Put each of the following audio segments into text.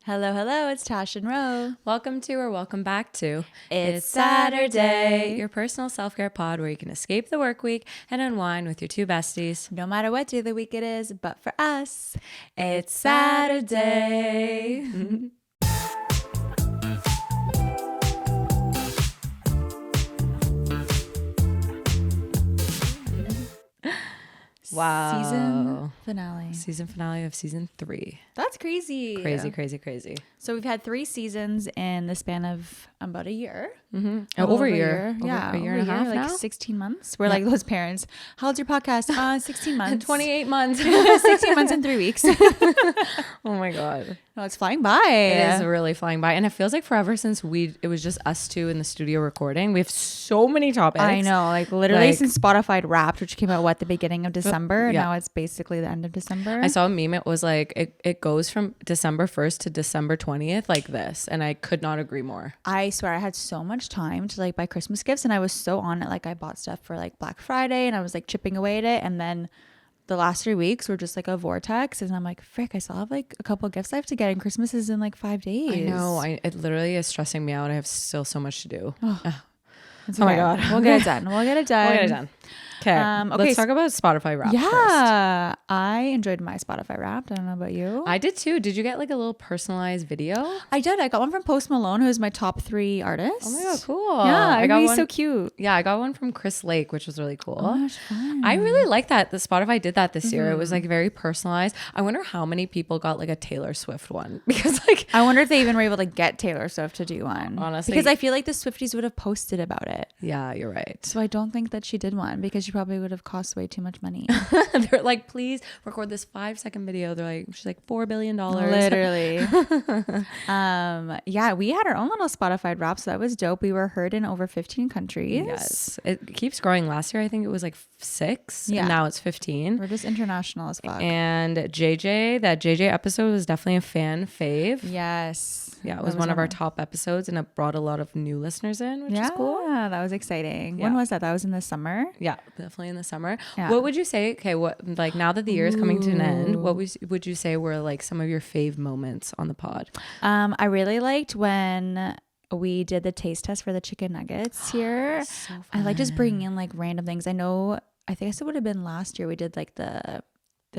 Hello, hello, it's Tash and Ro. Welcome to or welcome back to It's Saturday, your personal self-care pod where you can escape the work week and unwind with your two besties. No matter what day of the week it is, but for us, It's Saturday. Wow. Season finale of season 3. That's crazy. Crazy. So we've had 3 seasons in the span of about a year. Mm-hmm. Over a year. Yeah. A year and a half like now? 16 months. We're like those parents. How old's your podcast? 16 months. 28 months. 16 months and 3 weeks. Oh my God. No, it's flying by. It is really flying by. And it feels like forever since it was just us two in the studio recording. We have so many topics. I know. Like literally since Spotify Wrapped, which came out, the beginning of December. Yeah. Now it's basically the end of December. I saw a meme. It was like, it goes from December 1st to December 20th like this. And I could not agree more. I swear I had so much time to like buy Christmas gifts and I was so on it. Like I bought stuff for like Black Friday and I was like chipping away at it. And then the last 3 weeks were just like a vortex. And I'm like, frick, I still have like a couple of gifts I have to get and Christmas is in like 5 days. I know. It literally is stressing me out. I have still so much to do. Oh my God. We'll get it done. We'll get it done. Okay. Let's talk about Spotify Wrapped first. I enjoyed my Spotify Wrapped. I don't know about you. I did too. Did you get like a little personalized video? I did. I got one from Post Malone, who's my top 3 artists. Oh my God, cool. Yeah, I got he's one, so cute. Yeah, I got one from Chris Lake, which was really cool. Oh, that's fun. I really like that. The Spotify did that this year. It was like very personalized. I wonder how many people got like a Taylor Swift one because like I wonder if they even were able to get Taylor Swift to do one. Honestly. Because I feel like the Swifties would have posted about it. Yeah, you're right. So I don't think that she did one because she probably would have cost way too much money. They're like, please record this 5-second video. They're like, she's like $4 billion. Literally. Yeah, we had our own little Spotify Wrap, so that was dope. We were heard in over 15 countries. Yes. It keeps growing. Last year, I think it was like 6. Yeah. And now it's 15. We're just international as fuck. And that JJ episode was definitely a fan fave. Yes. Yeah, it was one of our top episodes and it brought a lot of new listeners in, which is cool. Yeah, that was exciting. Yeah. When was that? That was in the summer? Yeah, definitely in the summer. Yeah. What would you say? Okay, what like now that the year is coming to an end, what would you say were like some of your fave moments on the pod? I really liked when we did the taste test for the chicken nuggets here. So fun. I like just bringing in like random things. I think it would have been last year we did like the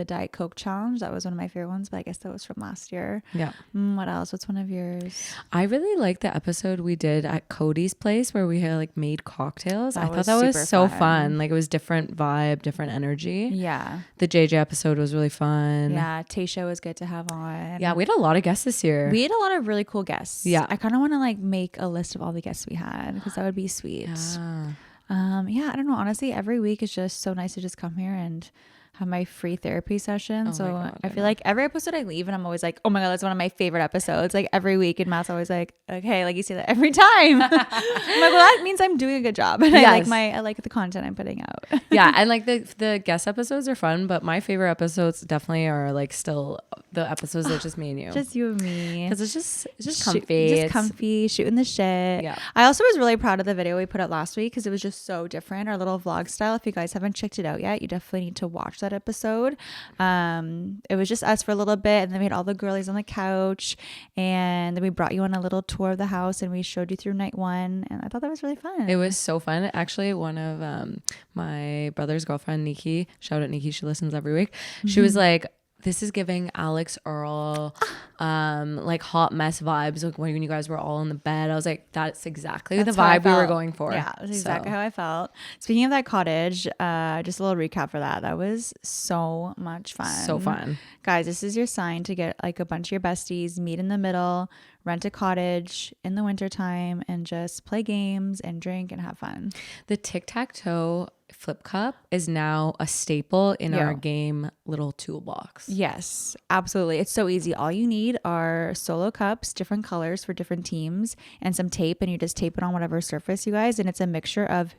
Diet Coke challenge. That was one of my favorite ones, but I guess that was from last year. Yeah. What else? What's one of yours? I really liked the episode we did at Cody's place where we had like made cocktails. I thought that was so fun. Like it was different vibe, different energy. Yeah. The JJ episode was really fun. Yeah. Tasha was good to have on. Yeah. We had a lot of guests this year. We had a lot of really cool guests. Yeah. I kind of want to like make a list of all the guests we had because that would be sweet. Yeah. Yeah. I don't know. Honestly, every week is just so nice to just come here and have my free therapy session. Oh so my God, I feel like every episode I leave and I'm always like, oh my God, that's one of my favorite episodes. Like every week, and Matt's always like, okay, like you say that every time. I'm like, well, that means I'm doing a good job. And Yes. I like the content I'm putting out. Yeah, and like the guest episodes are fun, but my favorite episodes definitely are like still the episodes that just me and you. Just you and me. Because it's just comfy. Just comfy, shooting the shit. Yeah. I also was really proud of the video we put out last week because it was just so different. Our little vlog style. If you guys haven't checked it out yet, you definitely need to watch that episode. It was just us for a little bit, and then we had all the girlies on the couch, and then we brought you on a little tour of the house, and we showed you through night 1, and I thought that was really fun. It was so fun. Actually, one of my brother's girlfriend, Nikki, shout out Nikki, she listens every week. She was like, this is giving Alex Earl like hot mess vibes, like when you guys were all in the bed. I was like, that's exactly the vibe we were going for. Yeah, that's exactly how I felt. Speaking of that cottage, just a little recap for that. That was so much fun. So fun. Guys, this is your sign to get like a bunch of your besties, meet in the middle, rent a cottage in the wintertime, and just play games and drink and have fun. The tic-tac-toe flip cup is now a staple in our game little toolbox. Yes, absolutely. It's so easy. All you need are solo cups, different colors for different teams, and some tape, and you just tape it on whatever surface, you guys, and it's a mixture of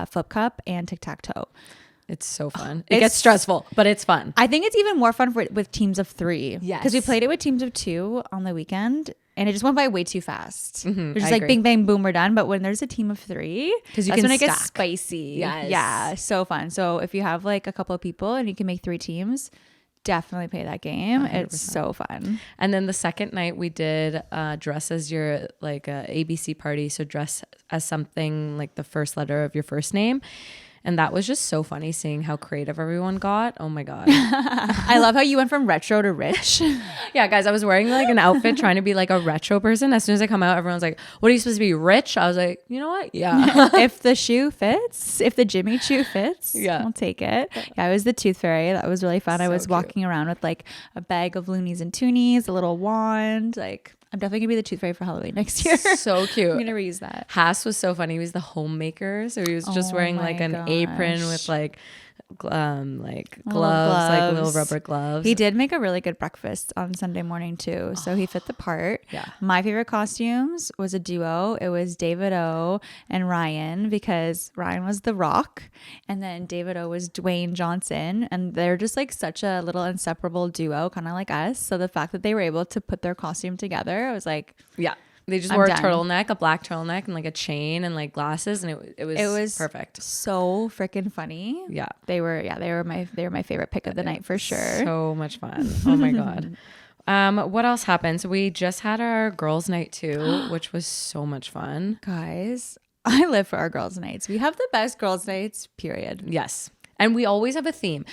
flip cup and tic-tac-toe. It's so fun. It gets stressful, but it's fun. I think it's even more fun with teams of 3. Yes. Because we played it with teams of 2 on the weekend, and it just went by way too fast. Mm-hmm, It's just like bing, bang, boom, we're done. But when there's a team of 3, that's can when it gets stack. spicy. Yes. Yeah, so fun. So if you have like a couple of people and you can make 3 teams, definitely play that game. 100%. It's so fun. And then the second night we did dress as your like ABC party. So dress as something like the first letter of your first name. And that was just so funny seeing how creative everyone got. Oh my God. I love how you went from retro to rich. Yeah, guys, I was wearing like an outfit trying to be like a retro person. As soon as I come out, everyone's like, what are you supposed to be, rich? I was like, you know what? Yeah. If the shoe fits, if the Jimmy Choo fits, Yeah. I'll take it. Yeah, I was the tooth fairy. That was really fun. I So was cute. walking around with like a bag of loonies and toonies, a little wand. Like, I'm definitely gonna be the tooth fairy for Halloween next year. So cute. I'm gonna reuse that. Haas was so funny. He was the homemaker. So he was just Oh wearing my like an apron with gosh. like gloves, like gloves. little rubber gloves. He did make a really good breakfast on Sunday morning too. So he fit the part. Yeah. My favorite costumes was a duo. It was David O and Ryan, because Ryan was The Rock and then David O was Dwayne Johnson. And they're just like such a little inseparable duo, kind of like us. So the fact that they were able to put their costume together, I was like, Yeah. They just I'm wore done. a turtleneck, a black turtleneck, and like a chain and like glasses, and it was perfect. so freaking funny. Yeah. They were my favorite pick of the night for sure. So much fun. Oh my God. What else happened? So we just had our girls' night too, which was so much fun. Guys, I live for our girls' nights. We have the best girls' nights, period. Yes. And we always have a theme.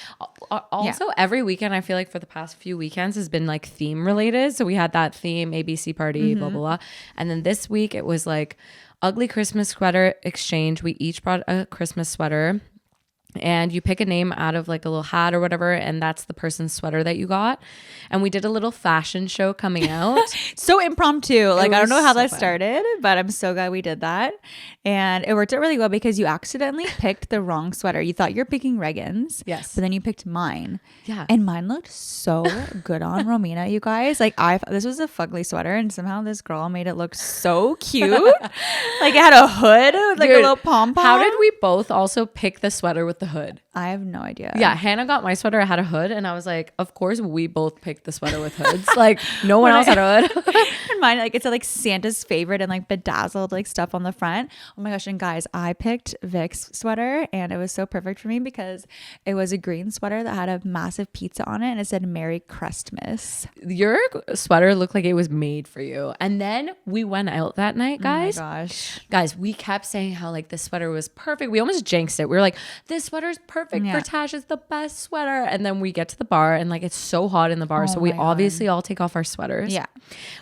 Also, every weekend, I feel like for the past few weekends has been like theme related. So we had that theme, ABC party, blah, blah, blah. And then this week it was like ugly Christmas sweater exchange. We each brought a Christmas sweater. And you pick a name out of like a little hat or whatever, and that's the person's sweater that you got. And we did a little fashion show coming out. So impromptu. Like, I don't was know how so that fun. started, but I'm so glad we did that. And it worked out really well because you accidentally picked the wrong sweater. You thought you're picking Regan's. Yes. But then you picked mine. Yeah. And mine looked so good on Romina, you guys. Like, this was a fugly sweater, and somehow this girl made it look so cute. Like, it had a hood with like a Dude, little pom-pom. How did we both also pick the sweater with the hood? I have no idea. Yeah, Hannah got my sweater. It had a hood, and I was like, of course, we both picked the sweater with hoods. Like, no one else had a hood. And mine, like, it's like Santa's favorite and like bedazzled like stuff on the front. Oh my gosh. And guys, I picked Vic's sweater, and it was so perfect for me because it was a green sweater that had a massive pizza on it, and it said Merry Christmas. Your sweater looked like it was made for you. And then we went out that night, guys. Oh my gosh. Guys, we kept saying how like this sweater was perfect. We almost jinxed it. We were like, this sweater's perfect Yeah. for Tash. It's the best sweater. And then we get to the bar, and like it's so hot in the bar. Oh So we my God. obviously all take off our sweaters. Yeah.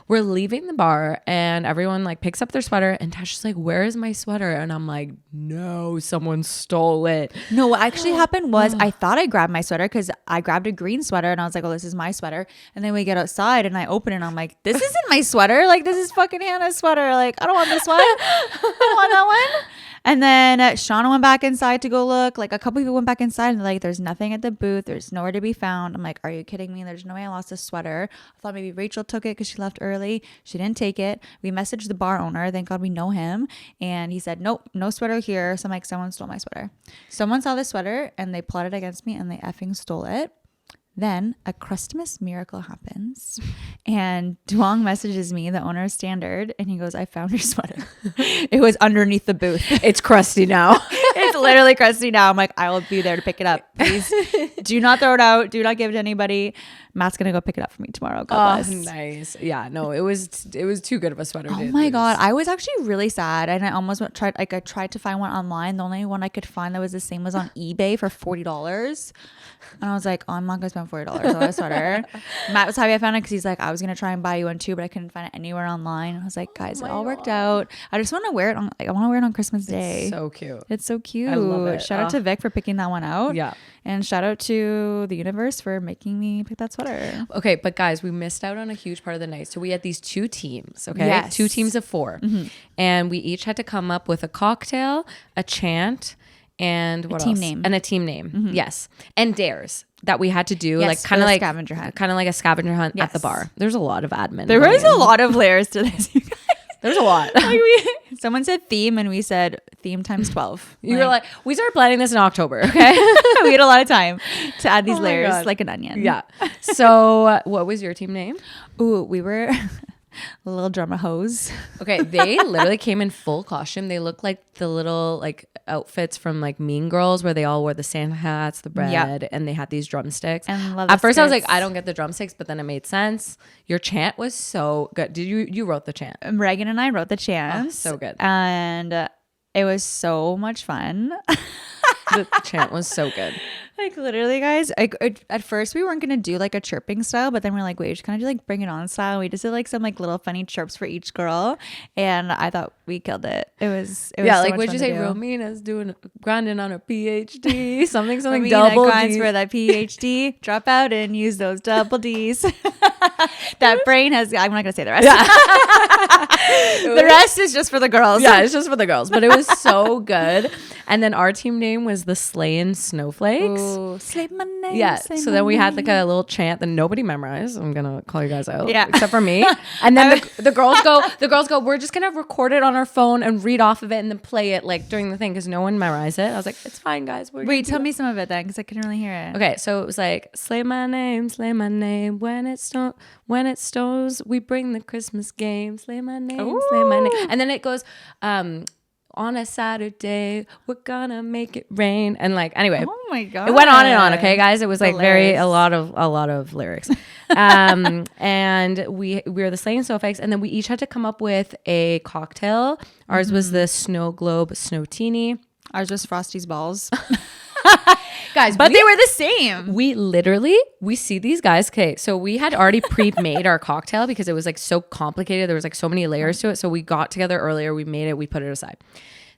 We're leaving the bar, and everyone like picks up their sweater, and Tash is like, where is my sweater? And I'm like, no, someone stole it. No, what actually happened was I thought I grabbed my sweater because I grabbed a green sweater, and I was like, oh, this is my sweater. And then we get outside, and I open it, and I'm like, this isn't my sweater. Like, this is fucking Hannah's sweater. Like, I don't want this one. I don't want that one. And then Shauna went back inside to go look. Like, a couple people went back inside, and they're like, there's nothing at the booth. There's nowhere to be found. I'm like, are you kidding me? There's no way I lost a sweater. I thought maybe Rachel took it because she left early. She didn't take it. We messaged the bar owner. Thank God we know him. And he said, nope, no sweater here. So I'm like, someone stole my sweater. Someone saw the sweater, and they plotted against me, and they effing stole it. Then a Christmas miracle happens, and Duong messages me, the owner of Standard, and he goes, I found your sweater. It was underneath the booth. It's crusty now. It's literally crusty now. I'm like, I will be there to pick it up. Please do not throw it out. Do not give it to anybody. Matt's going to go pick it up for me tomorrow. God bless. Nice. Yeah, no, it was too good of a sweater. Oh dude. my It God. was- I was actually really sad, and I almost tried to find one online. The only one I could find that was the same was on eBay for $40. And I was like, oh, I'm not going to spend $40 on a sweater. Matt was happy I found it because he's like, I was going to try and buy you one too, but I couldn't find it anywhere online. I was like, guys, it all worked out. I just want to wear it on, I want to wear it on Christmas Day. So cute. It's so cute. I love it. Shout out to Vic for picking that one out. Yeah. And shout out to the universe for making me pick that sweater. Okay, but guys, we missed out on a huge part of the night. So we had these two teams, okay? Yes. 2 teams of 4. And we each had to come up with a cocktail, a chant, and what team else? name. And a team name. Yes. And dares that we had to do, Yes, like for kind of the like scavenger hunt. kind of like a scavenger hunt at the Yes. bar. There's a lot of admin. There going was in. a lot of layers to this, you guys. There's a lot. Like someone said theme, and we said theme times 12. You were like, we started planning this in October, okay? we had a lot of time to add these Oh my layers God. like an onion. Yeah. So what was your team name? Ooh, we were A little drummer hose. Okay, they literally came in full costume. They look like the little like outfits from like Mean Girls where they all wore the Santa hats, the bread, and they had these drumsticks. And at first I was like, I don't get the drumsticks, but then it made sense. Your chant was so good. Did you wrote the chant? Reagan and I wrote the chant. Oh, so good. And it was so much fun. The chant was so good. Like literally, guys, at first we weren't gonna do like a chirping style, but then we're like, wait, we just kind of do like bring it on style. We just did like some like little funny chirps for each girl, and I thought we killed it. It was yeah, so like much what'd fun you to say? do. Romina's doing grinding on her PhD, something Romina double grinds Ds. for that PhD. Drop out and use those double D's. That brain has. I'm not gonna say the rest. Yeah. The rest is just for the girls. Yeah, it's just for the girls, but it was so good. And then our team name was the Slayin' Snowflakes. Ooh, slay my name. Yeah. slay So my then we had like name. a little chant that nobody memorized. I'm gonna call you guys out. Yeah. Except for me. And then the girls go, we're just gonna record it on our phone and read off of it and then play it like during the thing because no one memorized it. I was like, it's fine, guys. Wait, tell me some of it then, because I couldn't really hear it. Okay, so it was like slay my name, when it snows, we bring the Christmas game. Slay my name, slay my name. And then it goes, on a Saturday, we're gonna make it rain. And like, anyway, Oh my god, it went on and on. Okay, guys, it was like Hilarious. a lot of lyrics. And we were the Slaying Snowflakes, and then we each had to come up with a cocktail. Ours was the Snow Globe Snowtini. Ours was Frosty's balls. Guys, But they were the same. we see these guys. Okay, so we had already pre-made our cocktail because it was like so complicated. There was like so many layers to it. So we got together earlier, we made it, we put it aside.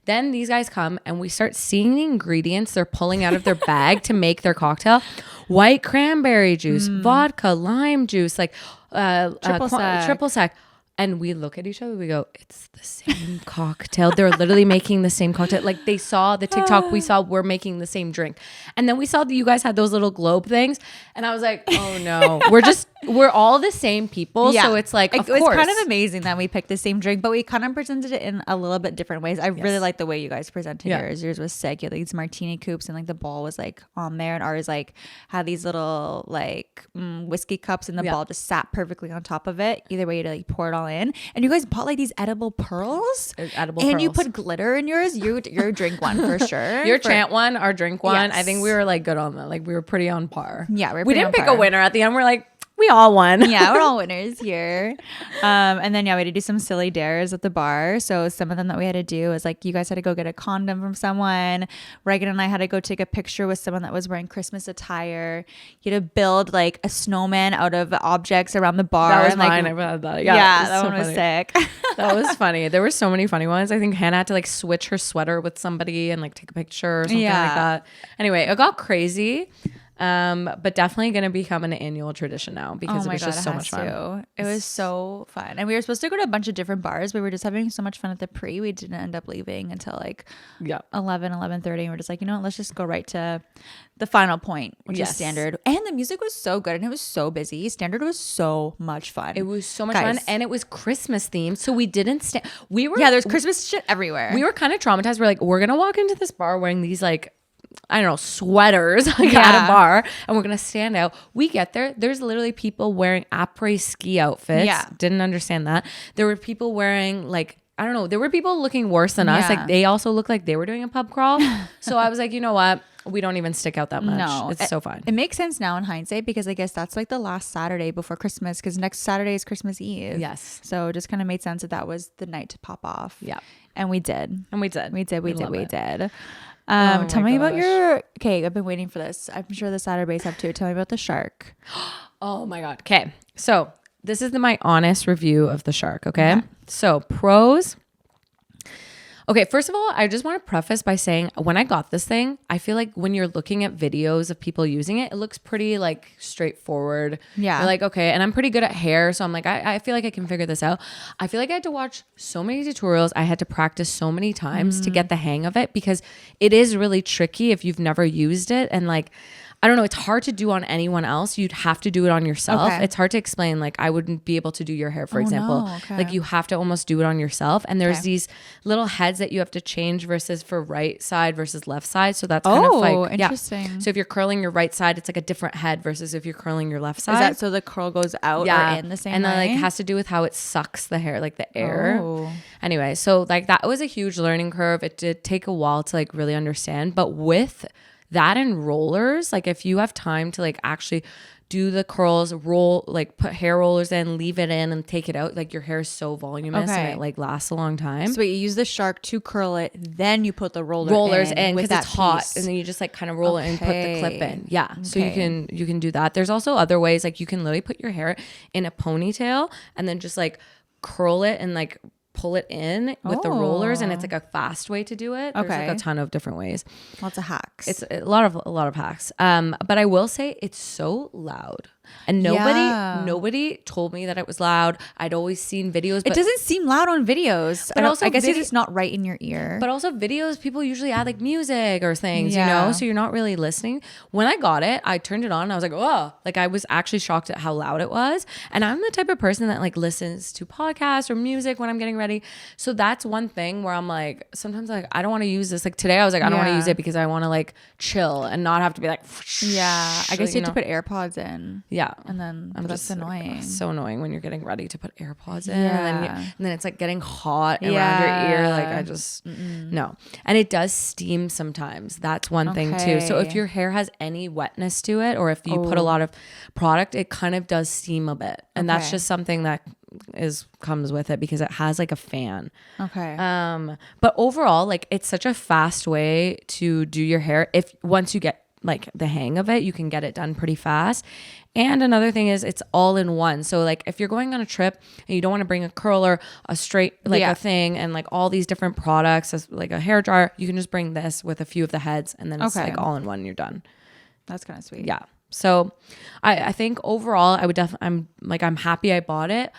Then these guys come and we start seeing the ingredients they're pulling out of their bag to make their cocktail. White cranberry juice, vodka, lime juice, like triple sec. And we look at each other, we go, it's the same cocktail. They're literally making the same cocktail. Like they saw the TikTok we saw, we're making the same drink. And then we saw that you guys had those little globe things. And I was like, oh no, we're all the same people. Yeah. So it's like, of course. It was kind of amazing that we picked the same drink, but we kind of presented it in a little bit different ways. I really like the way you guys presented yours. Yours was sick. You had these martini coops and like the ball was like on there, and ours like had these little like whiskey cups, and the ball just sat perfectly on top of it. Either way, you had to like pour it all in. And you guys bought like these edible pearls. And you put glitter in yours. Your drink one for sure. Your chant one, our drink one. Yes. I think we were like good on that. Like we were pretty on par. Yeah, we didn't pick a winner at the end. We're like, we all won. Yeah, we're all winners here. And then we had to do some silly dares at the bar. So some of them that we had to do was like, you guys had to go get a condom from someone. Reagan and I had to go take a picture with someone that was wearing Christmas attire. You had to build like a snowman out of objects around the bar. That was and, like, mine. I had that. Yeah, that one was sick. That was funny. There were so many funny ones. I think Hannah had to like switch her sweater with somebody and like take a picture or something like that. Anyway, it got crazy. But definitely going to become an annual tradition now because it was just so much fun. It was so fun. And we were supposed to go to a bunch of different bars. We were just having so much fun at the pre. We didn't end up leaving until like 11:30. And we're just like, you know what? Let's just go right to the final point, which is Standard. And the music was so good and it was so busy. Standard was so much fun. It was so much fun. And it was Christmas themed. So we didn't there's Christmas shit everywhere. We were kind of traumatized. We're like, we're going to walk into this bar wearing these like, I don't know, sweaters like at a bar, and we're gonna stand out. We get there, there's literally people wearing après ski outfits. Didn't understand that. There were people wearing like, I don't know, there were people looking worse than us. Like they also looked like they were doing a pub crawl. So I was like, you know what? We don't even stick out that much. No, it's so fun. It makes sense now in hindsight because I guess that's like the last Saturday before Christmas, because next Saturday is Christmas Eve. Yes. So it just kind of made sense that was the night to pop off. Yeah. And we did. We did. Tell me about your... Okay, I've been waiting for this. I'm sure the Saturdays have too. Tell me about the Shark. Oh my God. Okay. So this is my honest review of the Shark. Okay. So pros. Okay, first of all, I just want to preface by saying when I got this thing, I feel like when you're looking at videos of people using it, it looks pretty like straightforward. Yeah. You're like, okay, and I'm pretty good at hair. So I'm like, I feel like I can figure this out. I feel like I had to watch so many tutorials. I had to practice so many times to get the hang of it because it is really tricky if you've never used it. And like, I don't know. It's hard to do on anyone else. You'd have to do it on yourself. Okay. It's hard to explain. Like I wouldn't be able to do your hair, for example. no. Okay. Like you have to almost do it on yourself. And there's Okay. these little heads that you have to change versus for right side versus left side. So that's kind of like, interesting. So if you're curling your right side, it's like a different head versus if you're curling your left side. Is that so the curl goes out or in the same and way? then like has to do with how it sucks the hair, like the air. Oh. Anyway, so like that was a huge learning curve. It did take a while to like really understand, but with that and rollers, like if you have time to like actually do the curls, roll, like put hair rollers in, leave it in and take it out, like your hair is so voluminous and it like lasts a long time. So wait, you use the Shark to curl it, then you put the rollers in because it's hot, and then you just like kind of roll it and put the clip in. Yeah, so you can do that. There's also other ways, like you can literally put your hair in a ponytail and then just like curl it and like pull it in with the rollers, and it's like a fast way to do it. There's like a ton of different ways. Lots of hacks. It's a lot of hacks. But I will say it's so loud. And nobody told me that it was loud. I'd always seen videos. It doesn't seem loud on videos. But also I guess it's not right in your ear. But also videos, people usually add like music or things, you know? So you're not really listening. When I got it, I turned it on and I was like, oh, like I was actually shocked at how loud it was. And I'm the type of person that like listens to podcasts or music when I'm getting ready. So that's one thing where I'm like, sometimes like, I don't want to use this. Like today I was like, I don't want to use it because I want to like chill and not have to be like, I guess you have to put AirPods in. Yeah. And then that's annoying. So annoying when you're getting ready to put AirPods in and then it's like getting hot around your ear. Like I just, no. And it does steam sometimes. That's one thing too. So if your hair has any wetness to it, or if you put a lot of product, it kind of does steam a bit. And that's just something that comes with it because it has like a fan. Okay. But overall, like it's such a fast way to do your hair. If once you get like the hang of it, you can get it done pretty fast. And another thing is it's all in one. So like if you're going on a trip and you don't want to bring a curler, a straight, like a thing, and like all these different products, as like a hair dryer, you can just bring this with a few of the heads and then it's like all in one and you're done. That's kind of sweet. Yeah. So I think overall I would definitely, I'm happy I bought it.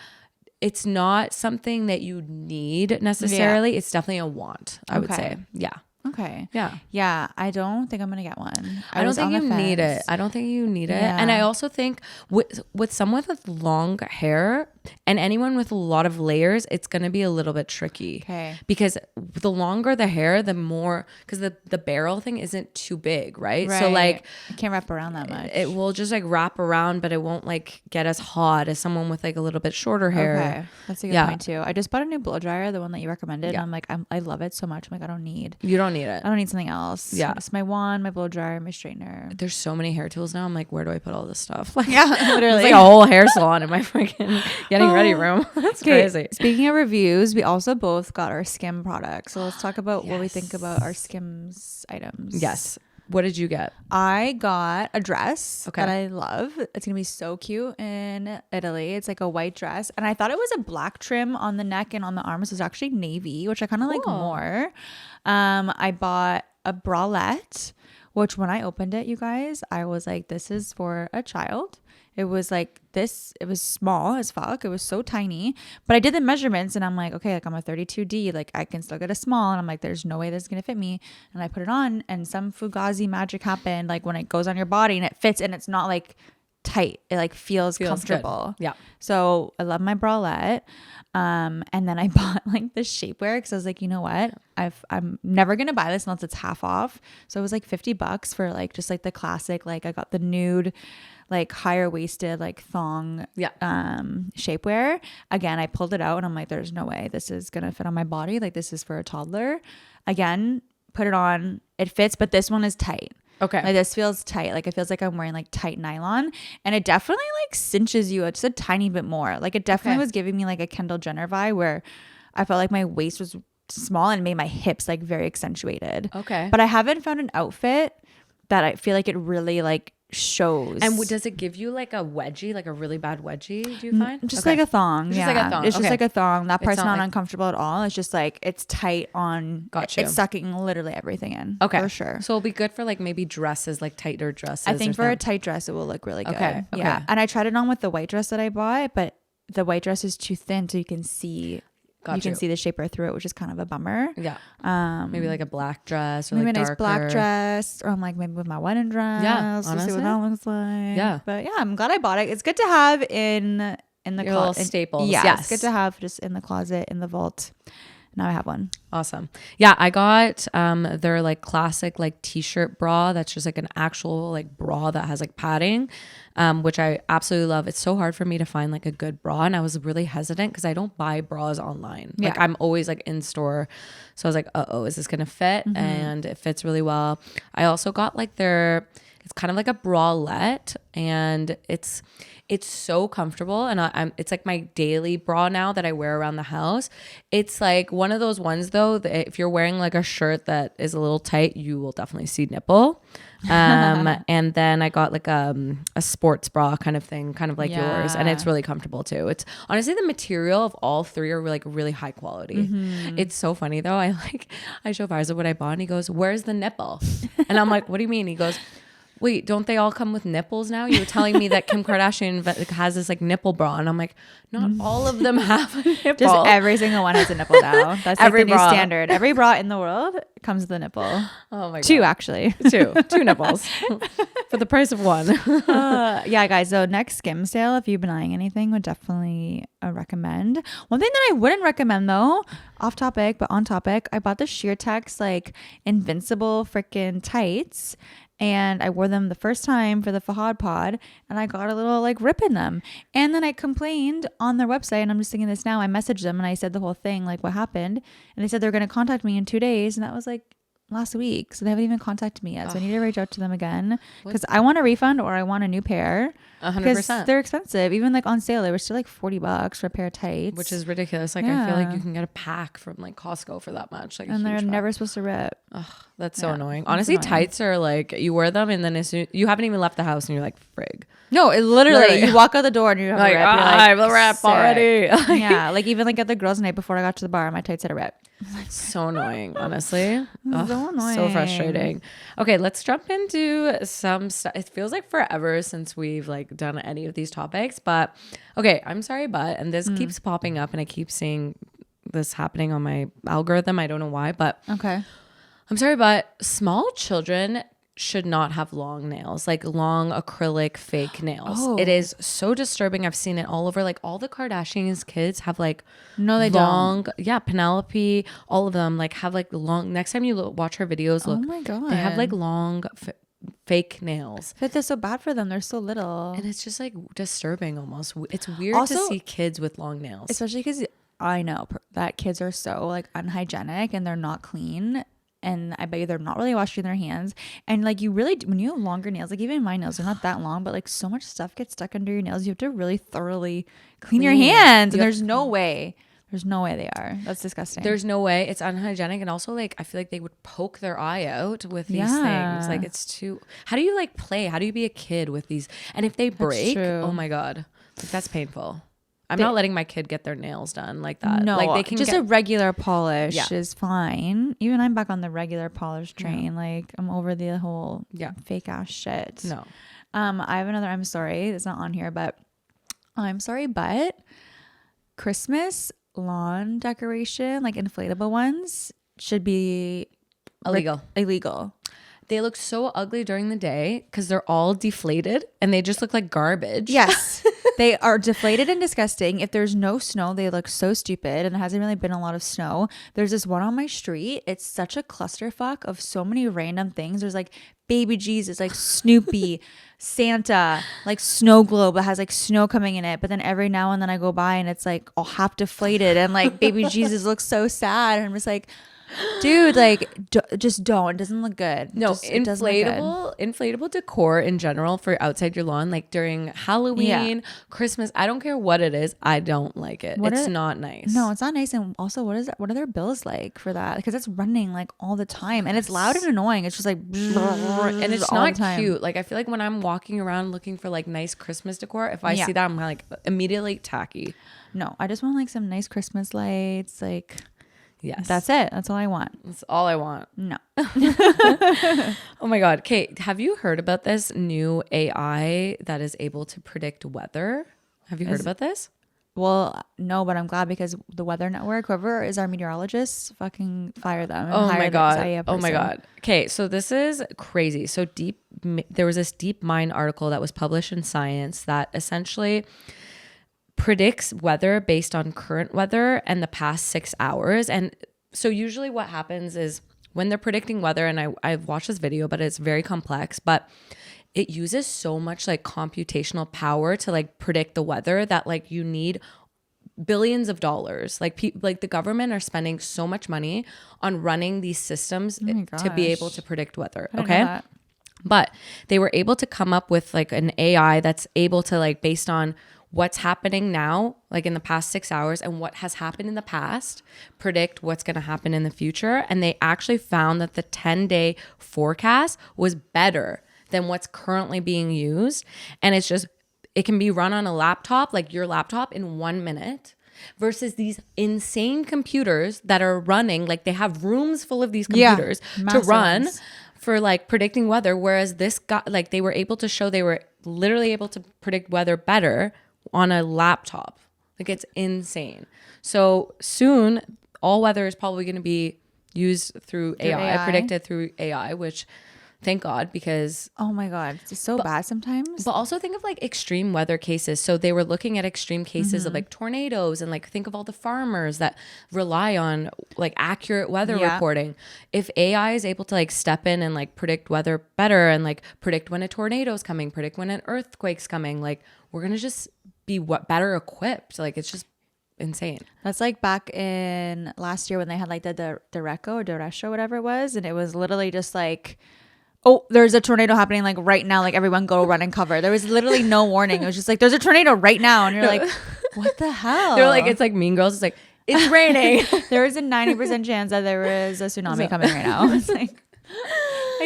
It's not something that you need necessarily. It's definitely a want, I would say. Yeah. Okay. Yeah. Yeah. I don't think I'm going to get one. I don't think you need it. I don't think you need it. And I also think with someone with long hair and anyone with a lot of layers, it's going to be a little bit tricky. Okay. Because the longer the hair, the more, because the barrel thing isn't too big, right? So like, I can't wrap around that much. it will just like wrap around, but it won't like get as hot as someone with like a little bit shorter hair. Okay. That's a good point too. I just bought a new blow dryer, the one that you recommended. Yeah. And I'm like, I love it so much. I'm like, You don't need it. I don't need something else. Yeah. It's my wand, my blow dryer, my straightener. There's so many hair tools now. I'm like, where do I put all this stuff? Like, Yeah, literally. It's like a whole hair salon in my freaking getting ready room. That's crazy. Speaking of reviews, we also both got our Skim products. So let's talk about what we think about our Skims items. Yes. What did you get? I got a dress that I love. It's going to be so cute in Italy. It's like a white dress. And I thought it was a black trim on the neck and on the arms. It's actually navy, which I kind of like more. I bought a bralette, which when I opened it, you guys, I was like, this is for a child. It was like this, it was small as fuck. It was so tiny, but I did the measurements and I'm like, okay, like I'm a 32D, like I can still get a small. And I'm like, there's no way this is going to fit me. And I put it on and some Fugazi magic happened. Like when it goes on your body and it fits and it's not like tight, it like feels comfortable. Good. Yeah. So I love my bralette. And then I bought like the shapewear because I was like, you know what? I'm never going to buy this unless it's half off. So it was like $50 for like, just like the classic, like I got the nude, like higher waisted, like thong, shapewear. Again, I pulled it out and I'm like, there's no way this is going to fit on my body. Like this is for a toddler. Again, put it on, it fits, but this one is tight. Okay. Like this feels tight. Like it feels like I'm wearing like tight nylon and it definitely like cinches you just a tiny bit more. Like it definitely was giving me like a Kendall Jenner vibe where I felt like my waist was small and made my hips like very accentuated. Okay. But I haven't found an outfit that I feel like it really like shows. And does it give you like a wedgie, like a really bad wedgie, do you find? Just like a thong. Just like a thong. It's just Okay. like a thong. That part's not not like- uncomfortable at all. It's just like it's tight on. Gotcha. It's sucking literally everything in. Okay. For sure. So it'll be good for like maybe dresses, like tighter dresses. I think or for a something. tight dress, it will look really good. Okay, Yeah. okay. And I tried it on with the white dress that I bought, but the white dress is too thin so you can see You can see the shape right through it, which is kind of a bummer. Yeah. Maybe like a black dress or maybe like a nice darker. black dress, or I'm like maybe with my wedding dress. Yeah, to see what that looks like. Yeah. But yeah, I'm glad I bought it. It's good to have in the Your little staples. Yeah, Yes. it's good to have just in the closet, in the vault. Now I have one. Awesome. Yeah, I got their like classic like t-shirt bra that's just like an actual like bra that has like padding, which I absolutely love. It's so hard for me to find like a good bra, and I was really hesitant because I don't buy bras online. Like I'm always like in store. So I was like, is this gonna fit? And it fits really well. I also got like it's kind of like a bralette, and it's so comfortable, and it's like my daily bra now that I wear around the house. It's like one of those ones though that if you're wearing like a shirt that is a little tight, you will definitely see nipple. And then I got like a sports bra kind of thing, kind of like yours, and it's really comfortable too. It's honestly the material of all three are like really high quality. It's so funny though. I show Farzad what I bought, and he goes, "Where's the nipple?" And I'm like, "What do you mean?" He goes, "Wait, don't they all come with nipples now? You were telling me that Kim Kardashian has this like nipple bra." And I'm like, not all of them have a nipple. Just every single one has a nipple now. That's like Every the new bra. standard. Every bra in the world comes with a nipple. Oh my God. Two, actually. Two nipples for the price of one. Yeah, guys. So next Skims sale, if you've been eyeing anything, would definitely recommend. One thing that I wouldn't recommend though, off topic, but on topic, I bought the Sheertex like invincible freaking tights. And I wore them the first time for the Fahad pod, and I got a little like rip in them. And then I complained on their website, and I'm just thinking this now. I messaged them and I said the whole thing, like what happened. And they said they're going to contact me in 2 days. And that was like last week. So they haven't even contacted me yet. So I need to reach out to them again because I want a refund or I want a new pair. 100%. They're expensive. Even like on sale, they were still like $40 for a pair of tights. Which is ridiculous. Like I feel like you can get a pack from like Costco for that much. Like and they're never supposed to rip. Ugh, that's so annoying. Honestly, tights are like you wear them and then as soon you haven't even left the house and you're like, frig. No, it literally you walk out the door and you have like, a rip. You're like, I have a rip already. Yeah, like even like at the girls' night before I got to the bar, my tights had a rip. So annoying, honestly. Ugh, so annoying. So frustrating. Okay, let's jump into some stuff. It feels like forever since we've like done any of these topics, but okay, I'm sorry, and this keeps popping up and I keep seeing this happening on my algorithm. I don't know why, but okay. I'm sorry, but small children should not have long nails, like long acrylic fake nails. It is so disturbing. I've seen it all over. Like all the Kardashians kids have like long, Penelope, all of them like have like long. Next time you watch her videos, look, oh my God, they have like long fake nails. But they're so bad for them. They're so little, and it's just like disturbing almost. It's weird also, to see kids with long nails, especially because I know that kids are so like unhygienic and they're not clean. And I bet you they're not really washing their hands. And like you really, when you have longer nails, like even my nails are not that long, but like so much stuff gets stuck under your nails. You have to really thoroughly clean your hands. And there's no way they are. That's disgusting. There's no way. It's unhygienic. And also like, I feel like they would poke their eye out with these things. Like it's too, how do you like play? How do you be a kid with these? And if they break, oh my God, like, that's painful. I'm not letting my kid get their nails done like that. No, like they can just a regular polish is fine. Even I'm back on the regular polish train. Like I'm over the whole fake ass shit. No. I have another I'm sorry. It's not on here, but I'm sorry, but Christmas lawn decoration, like inflatable ones, should be illegal. They look so ugly during the day because they're all deflated and they just look like garbage. Yes. They are deflated and disgusting. If there's no snow, they look so stupid, and there hasn't really been a lot of snow. There's this one on my street. It's such a clusterfuck of so many random things. There's like baby Jesus, like Snoopy, Santa, like snow globe that has like snow coming in it. But then every now and then I go by and it's like all half deflated and like baby Jesus looks so sad. And I'm just like, dude, like just don't. It doesn't look good. No, inflatable decor in general for outside your lawn, like during Halloween, Christmas. I don't care what it is. I don't like it. It's not nice. No, it's not nice. And also, what are their bills like for that? Because it's running like all the time, and it's loud and annoying. It's just like, and it's not cute. Like I feel like when I'm walking around looking for like nice Christmas decor, if I see that, I'm like immediately tacky. No, I just want like some nice Christmas lights, like. Yes. That's it. That's all I want. That's all I want. No. Oh my God. Kate, have you heard about this new AI that is able to predict weather? Have you heard about this? Well, no, but I'm glad because the Weather Network, whoever is our meteorologist, fucking fire them and Oh hire my the God. Isaiah Oh my person. God. Okay. So this is crazy. So there was this Deep Mind article that was published in Science that essentially predicts weather based on current weather and the past 6 hours. And so usually what happens is when they're predicting weather, and I've watched this video, but it's very complex, but it uses so much like computational power to like predict the weather that like you need billions of dollars. Like the government are spending so much money on running these systems my to be able gosh. to predict weather. I didn't know Okay. that. But they were able to come up with like an AI that's able to like based on what's happening now, like in the past 6 hours and what has happened in the past, predict what's going to happen in the future. And they actually found that the 10-day forecast was better than what's currently being used. And it can be run on a laptop, like your laptop, in 1 minute versus these insane computers that are running, like they have rooms full of these computers to massive run ones. for like predicting weather. Whereas this guy, like they were able to show they were literally able to predict weather better on a laptop. Like it's insane. So soon all weather is probably going to be used through AI, predicted through AI, which thank God, because Oh my God. It's so bad sometimes. but also think of like extreme weather cases. So they were looking at extreme cases of like tornadoes and like think of all the farmers that rely on like accurate weather reporting. If AI is able to like step in and like predict weather better and like predict when a tornado is coming, predict when an earthquake's coming, like we're going to just be better equipped. Like it's just insane. That's like back in last year when they had like the Derecho, whatever it was. And it was literally just like, oh, there's a tornado happening like right now. Like everyone go run and cover. There was literally no warning. It was just like, there's a tornado right now. And you're like, what the hell? They're like, it's like Mean Girls. It's like, it's raining. There is a 90% chance that there is a tsunami coming right now. It's like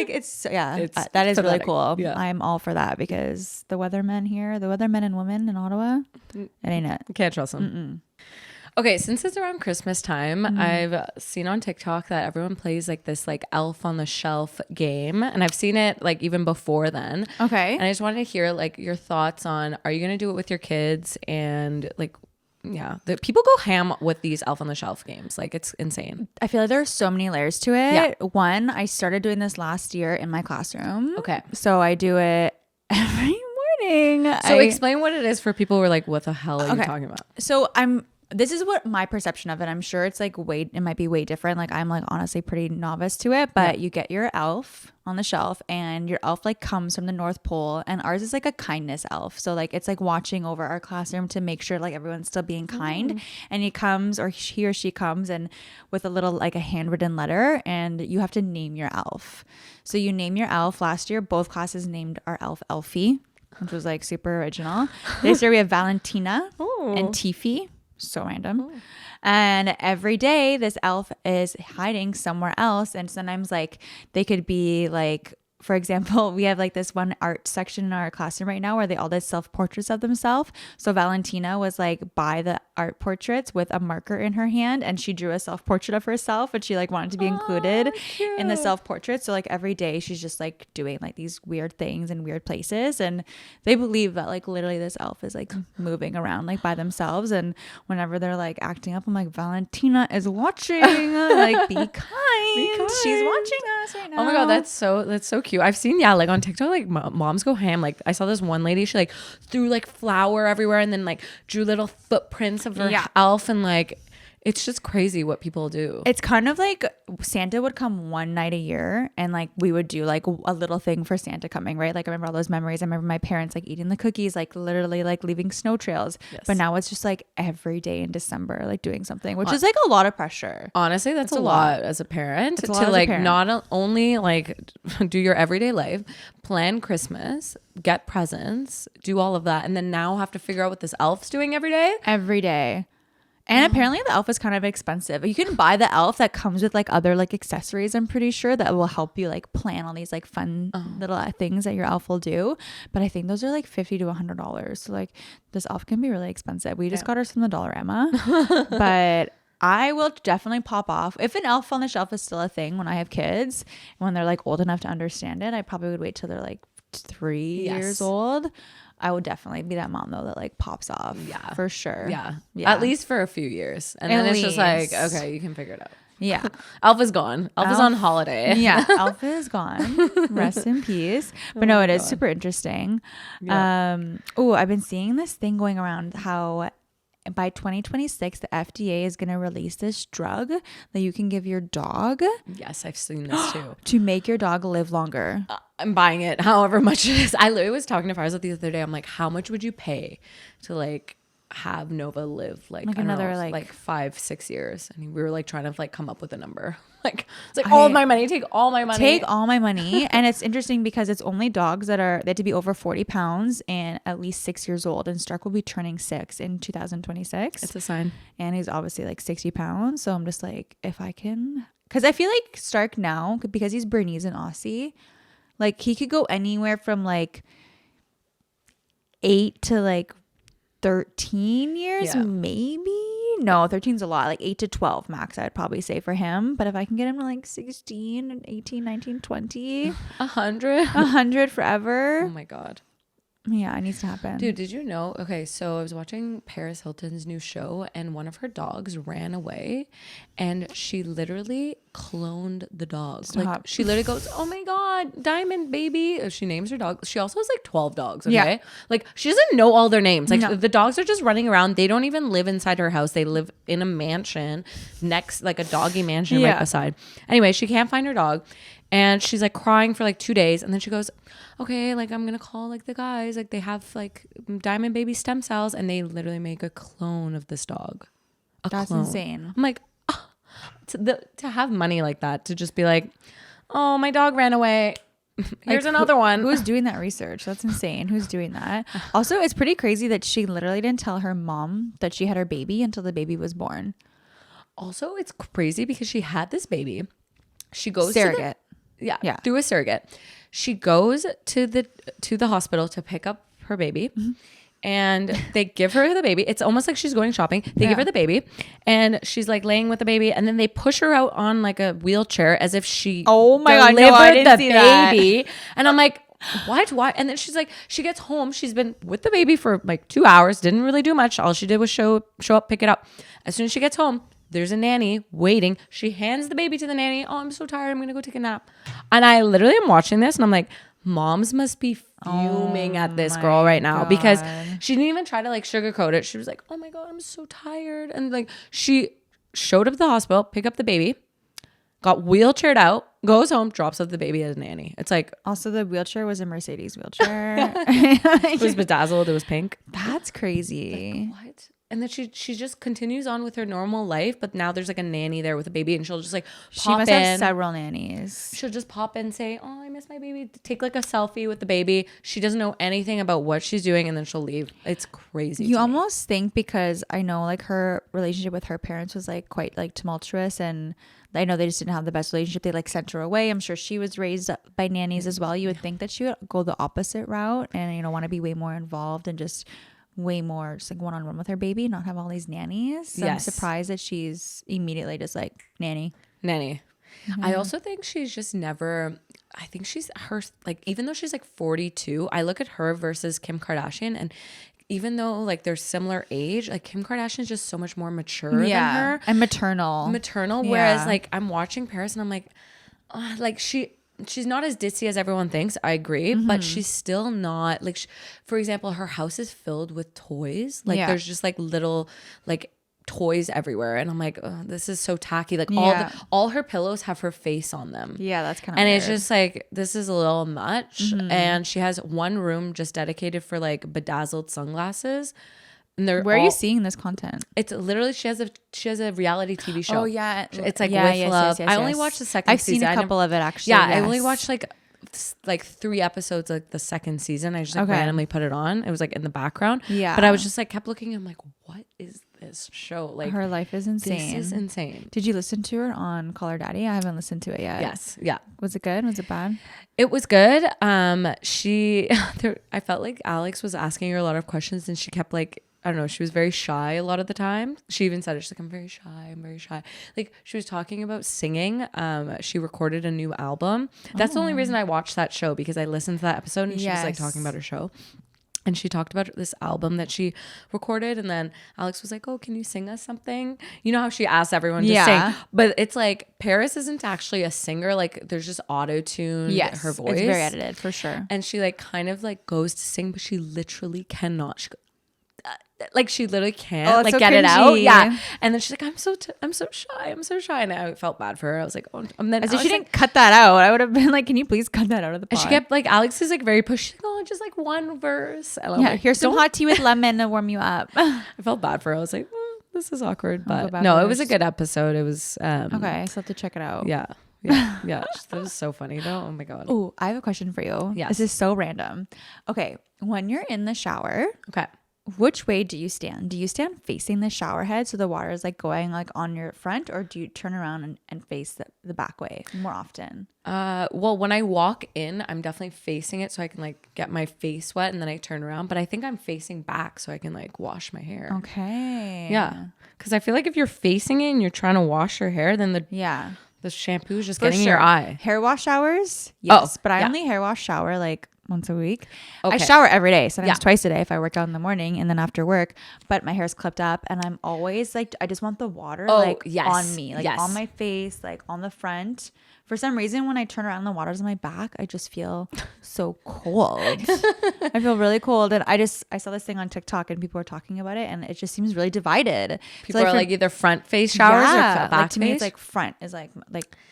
it's, yeah, It's that is really pathetic. cool. Yeah. I'm all for that because the weathermen and women in Ottawa, it ain't it. Can't trust them. Okay, since it's around Christmas time, I've seen on TikTok that everyone plays like this like Elf on the Shelf game, and I've seen it like even before then. Okay. And I just wanted to hear like your thoughts on, are you gonna do it with your kids? And like, yeah, the people go ham with these Elf on the Shelf games. Like it's insane. I feel like there are so many layers to it. Yeah. One, I started doing this last year in my classroom. Okay. So I do it every morning. So explain what it is for people who are like, what the hell are you talking about? So this is what my perception of it. I'm sure it's like it might be way different. Like I'm like honestly pretty novice to it, but you get your elf on the shelf and your elf like comes from the North Pole, and ours is like a kindness elf. So like it's like watching over our classroom to make sure like everyone's still being kind. And he comes, or he or she comes, and with a little like a handwritten letter, and you have to name your elf. So you name your elf. Last year both classes named our elf Elfie, which was like super original. This year we have Valentina and Tiffy. So random. And every day this elf is hiding somewhere else. And sometimes like they could be like, for example, we have like this one art section in our classroom right now where they all did self-portraits of themselves. So Valentina was like by the art portraits with a marker in her hand, and she drew a self-portrait of herself, and she like wanted to be included in the self-portrait. So like every day she's just like doing like these weird things in weird places, and they believe that like literally this elf is like moving around like by themselves. And whenever they're like acting up, I'm like, Valentina is watching. Like be kind. She's watching us right now. Oh my God, that's so cute. I've seen, like on TikTok, like moms go ham. Like I saw this one lady, she like threw like flour everywhere and then like drew little footprints of her elf, and like it's just crazy what people do. It's kind of like Santa would come one night a year, and like we would do like a little thing for Santa coming, right? Like I remember all those memories. I remember my parents like eating the cookies, like literally like leaving snow trails. Yes. But now it's just like every day in December, like doing something, which is like a lot of pressure. Honestly, that's a lot as a parent It's a to lot as a like parent. not only like do your everyday life, plan Christmas, get presents, do all of that, and then now have to figure out what this elf's doing every day. Every day. And apparently the elf is kind of expensive. You can buy the elf that comes with like other like accessories, I'm pretty sure, that will help you like plan all these like fun little things that your elf will do. But I think those are like $50 to $100. So like this elf can be really expensive. We just got ours from the Dollarama. But I will definitely pop off. If an elf on the shelf is still a thing when I have kids, and when they're like old enough to understand it, I probably would wait till they're like 3 years old. I would definitely be that mom though that like pops off. Yeah. For sure. Yeah. Yeah. At least for a few years. And At then it's just like, least. okay, you can figure it out. Yeah. Alpha's gone. Alpha's on holiday. Yeah. Alpha is gone. Rest in peace. But no, it is super interesting. Yeah. I've been seeing this thing going around how by 2026, the FDA is going to release this drug that you can give your dog. Yes, I've seen this too. To make your dog live longer. I'm buying it however much it is. I literally was talking to Farzad the other day. I'm like, how much would you pay to like have Nova live like another like 5-6 years? And we were like trying to like come up with a number. Like it's like all of my money, take all my money. Take all my money. And it's interesting because it's only dogs that they have to be over 40 pounds and at least 6 years old. And Stark will be turning 6 in 2026. It's a sign. And he's obviously like 60 pounds. So I'm just like, if I can, because I feel like Stark now, because he's Bernese and Aussie, like he could go anywhere from like 8 to like 13 years, maybe. No, 13's a lot. Like 8 to 12 max, I'd probably say for him. But if I can get him to like 16 and 18, 19, 20. 100 forever. Oh my God. Yeah, it needs to happen. Dude, did you know? Okay, so I was watching Paris Hilton's new show and one of her dogs ran away and she literally cloned the dog. Stop. Like she literally goes, oh my God, Diamond baby. She names her dog. She also has like 12 dogs. Okay. Yeah. Like she doesn't know all their names. Like No. the dogs are just running around. They don't even live inside her house. They live in a mansion next, like a doggy mansion right beside. Anyway, she can't find her dog. And she's like crying for like 2 days. And then she goes, okay, like I'm going to call like the guys. Like they have like Diamond baby stem cells. And they literally make a clone of this dog. That's clone. insane. I'm like, to have money like that, to just be like, oh, my dog ran away. Here's like, another one. Who's doing that research? That's insane. Who's doing that? Also, it's pretty crazy that she literally didn't tell her mom that she had her baby until the baby was born. Also, it's crazy because she had this baby. She goes surrogate. Through a surrogate. She goes to the hospital to pick up her baby. Mm-hmm. And they give her the baby. It's almost like she's going shopping. They give her the baby and she's like laying with the baby. And then they push her out on like a wheelchair as if she delivered the baby. That. And I'm like, what? Why? And then she's like, she gets home. She's been with the baby for like 2 hours. Didn't really do much. All she did was show up, pick it up. As soon as she gets home, there's a nanny waiting. She hands the baby to the nanny. Oh, I'm so tired. I'm going to go take a nap. And I literally am watching this and I'm like, moms must be fuming at this girl right now because she didn't even try to like sugarcoat it. She was like, oh my God, I'm so tired. And like she showed up at the hospital, picked up the baby, got wheelchaired out, goes home, drops off the baby as a nanny. It's like, also the wheelchair was a Mercedes wheelchair. It was bedazzled. It was pink. That's crazy. Like, what? And then she just continues on with her normal life, but now there's like a nanny there with a baby, and she'll just like she must have several nannies. She'll just pop in and say, "Oh, I miss my baby." Take like a selfie with the baby. She doesn't know anything about what she's doing, and then she'll leave. It's crazy. You almost think, because I know like her relationship with her parents was like quite like tumultuous, and I know they just didn't have the best relationship. They like sent her away. I'm sure she was raised by nannies as well. You would think that she would go the opposite route and want to be way more involved and just way more just like one-on-one with her baby, not have all these nannies. So I'm surprised that she's immediately just like nanny. Mm-hmm. I also think she's just never, I think she's her, like, even though she's like 42, I look at her versus Kim Kardashian, and even though like they're similar age, like Kim Kardashian is just so much more mature than her. And maternal. Whereas like I'm watching Paris and I'm like, like she's not as ditzy as everyone thinks. I agree, but she's still not like, for example, her house is filled with toys. Like there's just like little like toys everywhere, and I'm like, oh, this is so tacky. Like all her pillows have her face on them. Yeah, that's kind of and weird. It's just like, this is a little much. And she has one room just dedicated for like bedazzled sunglasses. And where are you seeing this content? It's literally she has a reality TV show. Oh yeah, it's like With Love. I only watched the second season. I've seen a couple of it actually. Yeah, I only watched like 3 episodes like the second season. I just like randomly put it on. It was like in the background. Yeah, but I was just like kept looking. I'm like, what is this show? Like, her life is insane. This is insane. Did you listen to her on Call Her Daddy? I haven't listened to it yet. Yes. Yeah. Was it good? Was it bad? It was good. I felt like Alex was asking her a lot of questions, and she kept like, I don't know, she was very shy a lot of the time. She even said it. She's like, I'm very shy. Like, she was talking about singing. She recorded a new album. That's the only reason I watched that show, because I listened to that episode and she was like talking about her show. And she talked about this album that she recorded. And then Alex was like, oh, can you sing us something? You know how she asks everyone to sing. But it's like Paris isn't actually a singer. Like there's just auto-tune her voice. It's very edited for sure. And she like kind of like goes to sing, but she literally cannot. Like she literally can't like so get cringy. It out. Yeah. And then she's like, I'm so shy. I'm so shy. And I felt bad for her. I was like, oh, and then as if she didn't cut that out. I would have been like, can you please cut that out of the pod? And she kept like, Alex is like very pushy. Like, oh, just like one verse. And I'm like, here's some hot tea with lemon to warm you up. I felt bad for her. I was like, this is awkward. But no, it was a good episode. It was okay. I still have to check it out. Yeah. That was so funny though. Oh my god. Oh, I have a question for you. Yes. This is so random. Okay, when you're in the shower, okay, which way do you stand? Do you stand facing the shower head so the water is like going like on your front, or do you turn around and face the back way more often? Well, when I walk in, I'm definitely facing it so I can like get my face wet, and then I turn around. But I think I'm facing back so I can like wash my hair. Okay. Yeah, because I feel like if you're facing it and you're trying to wash your hair, then the shampoo is just getting in your eye. Hair wash showers? Yes. But I only hair wash shower like once a week. Okay. I shower every day, sometimes twice a day if I work out in the morning and then after work. But my hair's clipped up and I'm always like, I just want the water on me, like on my face, like on the front. For some reason, when I turn around and the water's on my back, I just feel so cold. I feel really cold. And I saw this thing on TikTok and people were talking about it and it just seems really divided. People are like either front face showers or back like to face. me, it's like front is like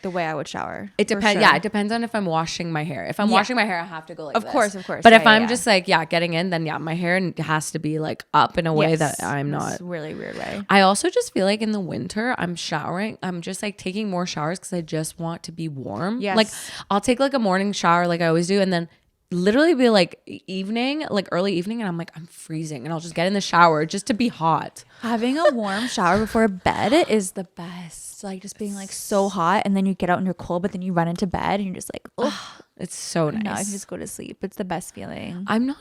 the way I would shower. It depends. Yeah, it depends on if I'm washing my hair. If I'm washing my hair, I have to go like this. Of course. But if I'm just like, getting in, then my hair has to be like up in a way that I'm not. It's a really weird way. I also just feel like in the winter, I'm just like taking more showers because I just want to be warm. Yes. Like I'll take like a morning shower like I always do, and then literally be like evening, like early evening, and I'm like, I'm freezing, and I'll just get in the shower just to be hot. Having a warm shower before bed is the best. Like just being like so hot, and then you get out and you're cold, but then you run into bed and you're just like, oh, it's so nice. Now I can just go to sleep. It's the best feeling. I'm not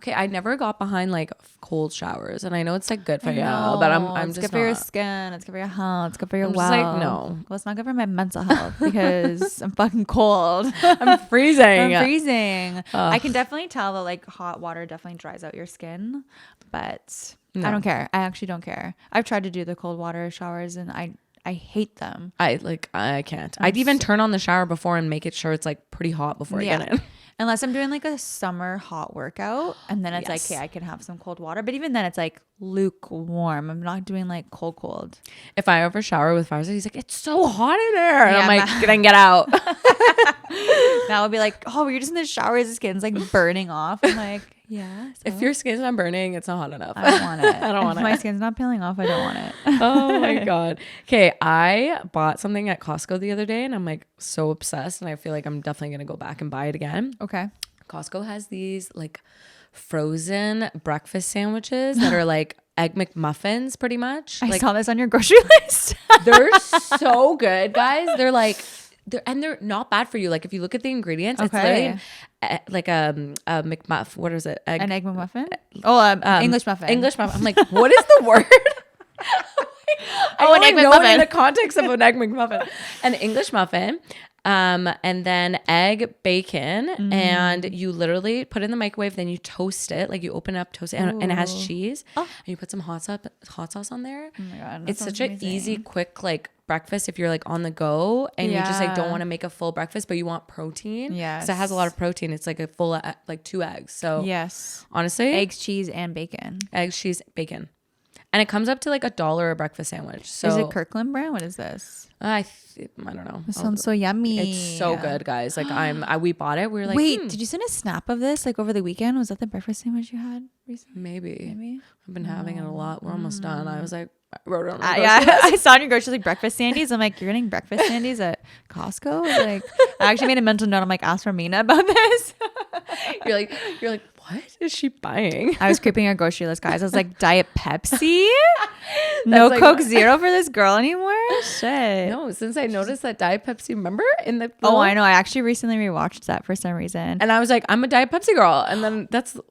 I never got behind like cold showers, and I know it's like good for you, but I'm it's just good for your skin. It's good for your health. It's good for your I'm well. just like, no. Well, it's not good for my mental health because I'm fucking cold. I'm freezing. I can definitely tell that like hot water definitely dries out your skin, but no. I don't care. I actually don't care. I've tried to do the cold water showers and I hate them. I can't. I'd even turn on the shower before and make it sure it's like pretty hot before I get in. Unless I'm doing like a summer hot workout and then it's like, okay, I can have some cold water. But even then it's like lukewarm. I'm not doing like cold. If I ever shower with Farzad, he's like, it's so hot in there. And I'm like, then get out. Now I'll be like, oh, you're just in the shower. His skin's like burning off. I'm like, yeah. So? If your skin's not burning, it's not hot enough. I don't want it. I don't want it. If my skin's not peeling off, I don't want it. Oh my God. Okay. I bought something at Costco the other day and I'm like so obsessed, and I feel like I'm definitely going to go back and buy it again. Okay. Costco has these like frozen breakfast sandwiches that are like egg McMuffins pretty much. I like, saw this on your grocery list. They're so good, guys. They're not bad for you. Like if you look at the ingredients, it's literally like a McMuff. What is it? An egg McMuffin? English muffin. English muffin. I'm like, what is the word? An egg McMuffin. In the context of an egg McMuffin. An English muffin. And then egg, bacon, and you literally put it in the microwave. Then you toast it, like you open it up, toast it, and it has cheese. And you put some hot sauce on there. Oh my God, it's such an easy, quick like breakfast if you're like on the go and you just like don't want to make a full breakfast, but you want protein. Yeah, because it has a lot of protein. It's like a full like 2 eggs. So yes, honestly, eggs, cheese, and bacon. Eggs, cheese, bacon. And it comes up to like $1 a breakfast sandwich. So is it Kirkland brand? What is this? I don't know. It sounds so yummy. It's so good, guys. Like we bought it. We were like, wait, did you send a snap of this like over the weekend? Was that the breakfast sandwich you had recently? Maybe. I've been having it a lot. We're almost done. I was like, I wrote it on I saw on your groceries like breakfast sandies. I'm like, you're getting breakfast sandies at Costco? Like, I actually made a mental note. I'm like, ask for Mina about this. You're like, what is she buying? I was creeping our grocery list, guys. I was like, Diet Pepsi? No like, Coke Zero for this girl anymore? Shit. No, since I noticed that Diet Pepsi, remember? Oh, I know. I actually recently rewatched that for some reason. And I was like, I'm a Diet Pepsi girl. And then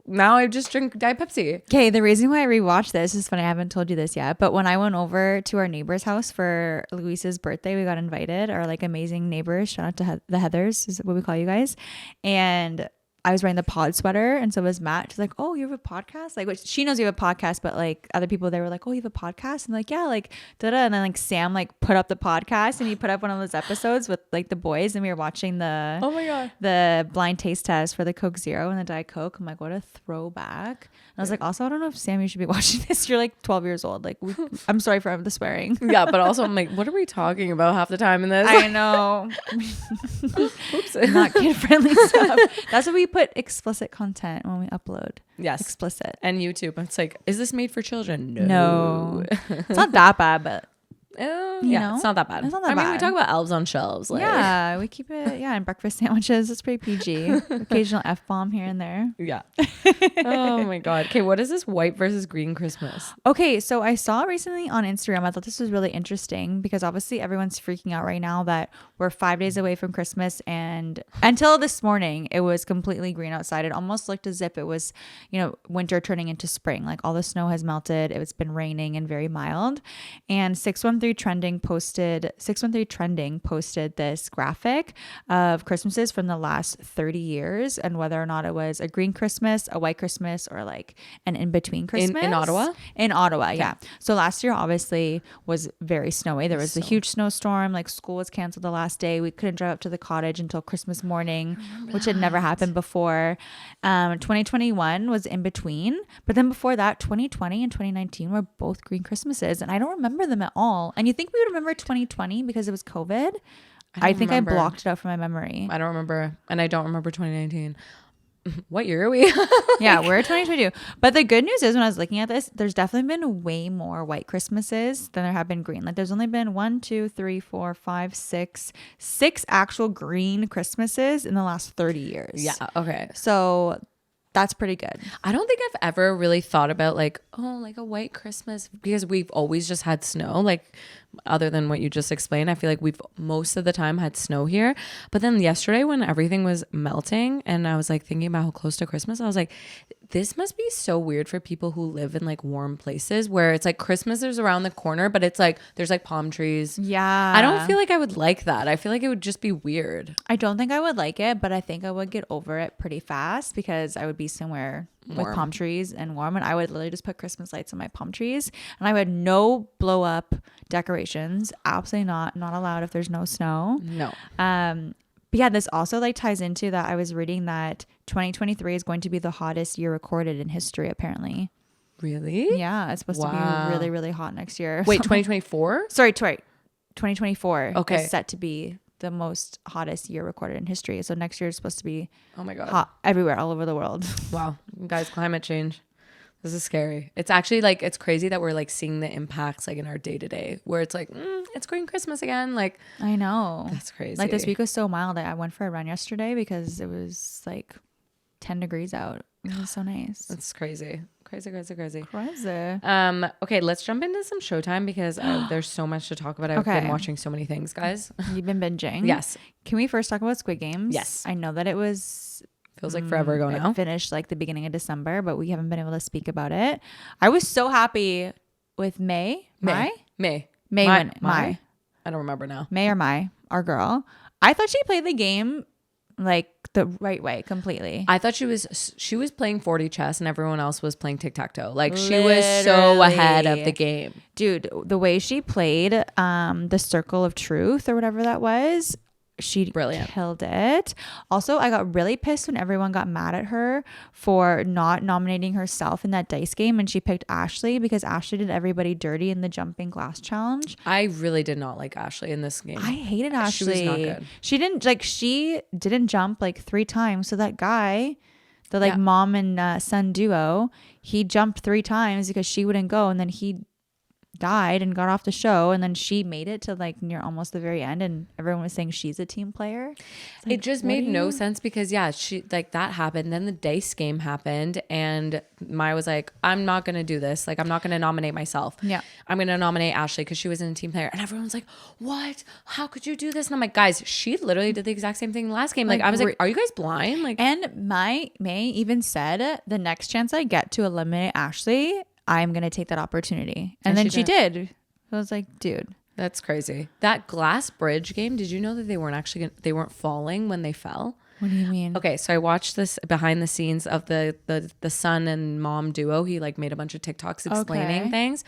now I just drink Diet Pepsi. Okay, the reason why I rewatched this is funny. I haven't told you this yet. But when I went over to our neighbor's house for Luis's birthday, we got invited. Our like amazing neighbors. Shout out to the Heathers is what we call you guys. And I was wearing the pod sweater, and so was Matt. She's like, "Oh, you have a podcast?" Like, which she knows you have a podcast, but like other people, they were like, "Oh, you have a podcast?" And like, "Yeah," like da da. And then like Sam like put up the podcast, and he put up one of those episodes with like the boys, and we were watching the Oh my God. the blind taste test for the Coke Zero and the Diet Coke. I'm like, what a throwback. And I was like, also, I don't know if Sam, you should be watching this. You're like 12 years old. Like, I'm sorry for the swearing. Yeah, but also I'm like, what are we talking about half the time in this? I know. Oops. Not kid friendly stuff. That's why we put explicit content when we upload. Yes. Explicit. And YouTube. It's like, is this made for children? No. It's not that bad, but yeah, know? it's not that bad. It's not that I mean, we bad. talk about elves on shelves. Like, yeah, we keep it. Yeah, and breakfast sandwiches. It's pretty PG. Occasional F-bomb here and there. yeah. Oh my God. Okay, what is this white versus green Christmas? Okay, so I saw recently on Instagram, I thought this was really interesting because obviously everyone's freaking out right now that we're 5 days away from Christmas, and until this morning it was completely green outside. It almost looked as if it was, winter turning into spring. Like all the snow has melted. It's been raining and very mild. And 613 Trending posted this graphic of Christmases from the last 30 years and whether or not it was a green Christmas, a white Christmas, or like an in-between Christmas. In Ottawa? In Ottawa, yeah. So last year obviously was very snowy. There was a huge snowstorm. Like school was canceled the last day. We couldn't drive up to the cottage until Christmas morning, which had never happened before. 2021 was in between. But then before that, 2020 and 2019 were both green Christmases. And I don't remember them at all. And you think we would remember 2020 because it was COVID? I think I blocked it out from my memory. I don't remember. And I don't remember 2019. What year are we? Yeah, we're 2022. But the good news is when I was looking at this, there's definitely been way more white Christmases than there have been green. Like there's only been 6 actual green Christmases in the last 30 years. Yeah. Okay. So that's pretty good. I don't think I've ever really thought about like a white Christmas because we've always just had snow. Like other than what you just explained, I feel like we've most of the time had snow here. But then yesterday when everything was melting and I was like thinking about how close to Christmas, I was like, this must be so weird for people who live in like warm places where it's like Christmas is around the corner, but it's like there's like palm trees. Yeah. I don't feel like I would like that. I feel like it would just be weird. I don't think I would like it, but I think I would get over it pretty fast because I would be somewhere with palm trees and warm, and I would literally just put Christmas lights on my palm trees, and I would no blow up decorations. Absolutely not allowed if there's no snow. No. But yeah, this also like ties into that. I was reading that 2023 is going to be the hottest year recorded in history, apparently. Really? Yeah, it's supposed to be really, really hot next year. Wait, 2024? Sorry, 2024 okay. is set to be the most hottest year recorded in history. So next year is supposed to be hot everywhere, all over the world. Wow. Guys, climate change. This is scary. It's actually like, it's crazy that we're like seeing the impacts like in our day to day where it's like, it's green Christmas again. Like, I know. That's crazy. Like this week was so mild. I went for a run yesterday because it was like 10 degrees out. It was so nice. That's crazy. Crazy. Crazy. Okay, let's jump into some Showtime because there's so much to talk about. I've been watching so many things, guys. You've been binging? Yes. Can we first talk about Squid Games? Yes. I know that it was... Feels like forever ago now. Finished like the beginning of December, but we haven't been able to speak about it. I was so happy with May. I don't remember now. May or Mai, our girl. I thought she played the game like the right way completely. I thought she was playing 40 chess and everyone else was playing tic-tac-toe. Like she was so ahead of the game. Dude, the way she played the Circle of Truth or whatever that was, she killed it. Also, I got really pissed when everyone got mad at her for not nominating herself in that dice game, and she picked Ashley because Ashley did everybody dirty in the jumping glass challenge. I really did not like Ashley in this game. I hated Ashley. She was not good. She didn't jump like 3 times. So that guy, the mom and son duo, he jumped 3 times because she wouldn't go, and then he died and got off the show, and then she made it to like near almost the very end, and everyone was saying she's a team player. Like, it just made no sense because she like that happened, then the dice game happened, and Maya was like, I'm not gonna do this, like I'm not gonna nominate myself, I'm gonna nominate Ashley because she wasn't a team player. And everyone's like, what, how could you do this? And I'm like, guys, she literally did the exact same thing last game. Like I was like, are you guys blind? Like, and May even said the next chance I get to eliminate Ashley, I'm going to take that opportunity. And then she did. I was like, dude. That's crazy. That glass bridge game, did you know that they weren't falling when they fell? What do you mean? Okay, so I watched this behind the scenes of the son and mom duo. He like made a bunch of TikToks explaining things.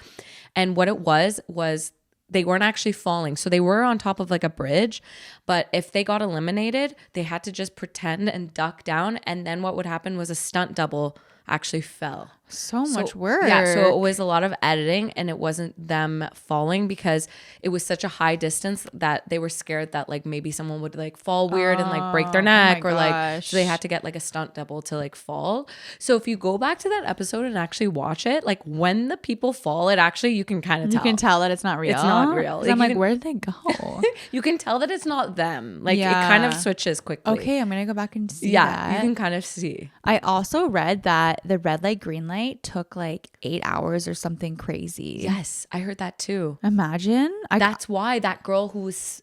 And what it was they weren't actually falling. So they were on top of like a bridge, but if they got eliminated, they had to just pretend and duck down. And then what would happen was a stunt double actually fell. So much work. Yeah, so it was a lot of editing, and it wasn't them falling because it was such a high distance that they were scared that like maybe someone would like fall weird and like break their neck or like, so they had to get like a stunt double to like fall. So if you go back to that episode and actually watch it, like when the people fall, it actually, you can kind of tell. You can tell that it's not real. It's not real. Like, I'm like, where did they go? You can tell that it's not them. Like it kind of switches quickly. Okay, I'm gonna go back and see that. You can kind of see. I also read that the red light, green light took like 8 hours or something crazy. Yes, I heard that too. Imagine. That's why that girl who was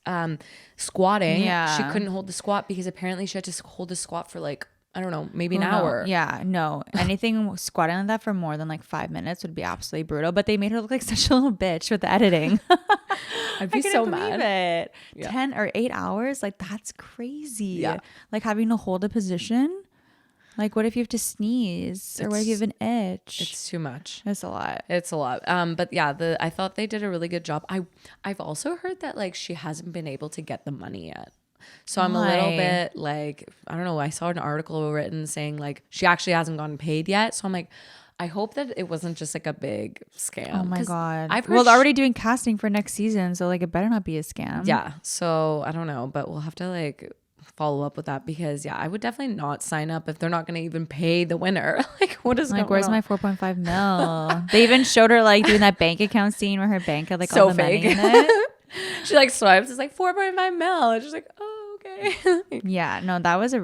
squatting, she couldn't hold the squat because apparently she had to hold the squat for like, I don't know, maybe an hour. Yeah, no. Anything squatting like that for more than like 5 minutes would be absolutely brutal. But they made her look like such a little bitch with the editing. I'd be so mad. It. Yeah. 10 or 8 hours, like that's crazy. Yeah. Like having to hold a position. Like, what if you have to sneeze, or what if you have an itch? It's too much. It's a lot. It's a lot. But yeah, I thought they did a really good job. I've also heard that like she hasn't been able to get the money yet. So I'm a little bit like, I don't know. I saw an article written saying like she actually hasn't gotten paid yet. So I'm like, I hope that it wasn't just like a big scam. Oh my God. I've heard they're already doing casting for next season, so like it better not be a scam. Yeah. So I don't know, but we'll have to like follow up with that because I would definitely not sign up if they're not going to even pay the winner. Like what is like where's on? My 4.5 mil? They even showed her like doing that bank account scene where her bank had like so all the fake. money in it. She like swipes, it's like 4.5 mil. It's just like, oh, okay. Yeah, no, that was a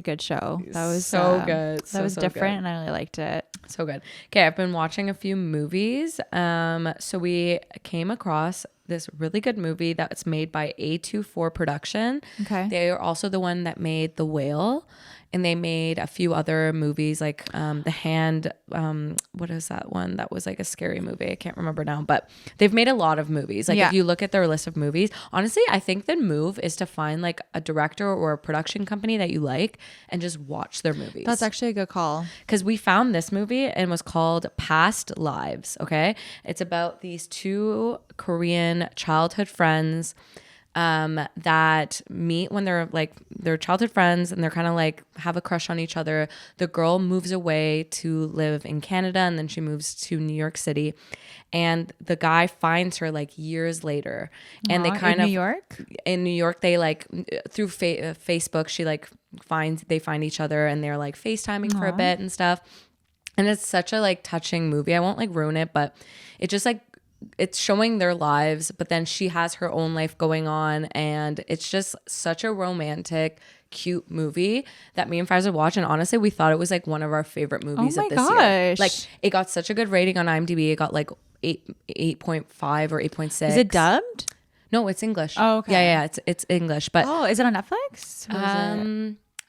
good show. That was so good. That was different, and I really liked it. So good. Okay, I've been watching a few movies. So we came across this really good movie that's made by A24 Production. Okay. They are also the one that made The Whale, and they made a few other movies like The Hand. What is that one? That was like a scary movie. I can't remember now, but they've made a lot of movies. Like if you look at their list of movies, honestly, I think the move is to find like a director or a production company that you like and just watch their movies. That's actually a good call. Because we found this movie and it was called Past Lives. Okay. It's about these two Korean childhood friends that meet when they're childhood friends and they're kind of like have a crush on each other. The girl moves away to live in Canada and then she moves to New York City, and the guy finds her like years later. And they kind of in New York they like through Facebook she like they find each other and they're like FaceTiming for a bit and stuff. And it's such a like touching movie. I won't like ruin it, but it just like it's showing their lives, but then she has her own life going on, and it's just such a romantic, cute movie that me and Faiza would watch. And honestly, we thought it was like one of our favorite movies of this year. Like it got such a good rating on IMDb. It got like 8.5 or 8.6. Is it dubbed? No, it's English. Oh, okay. Yeah, it's English. But is it on Netflix?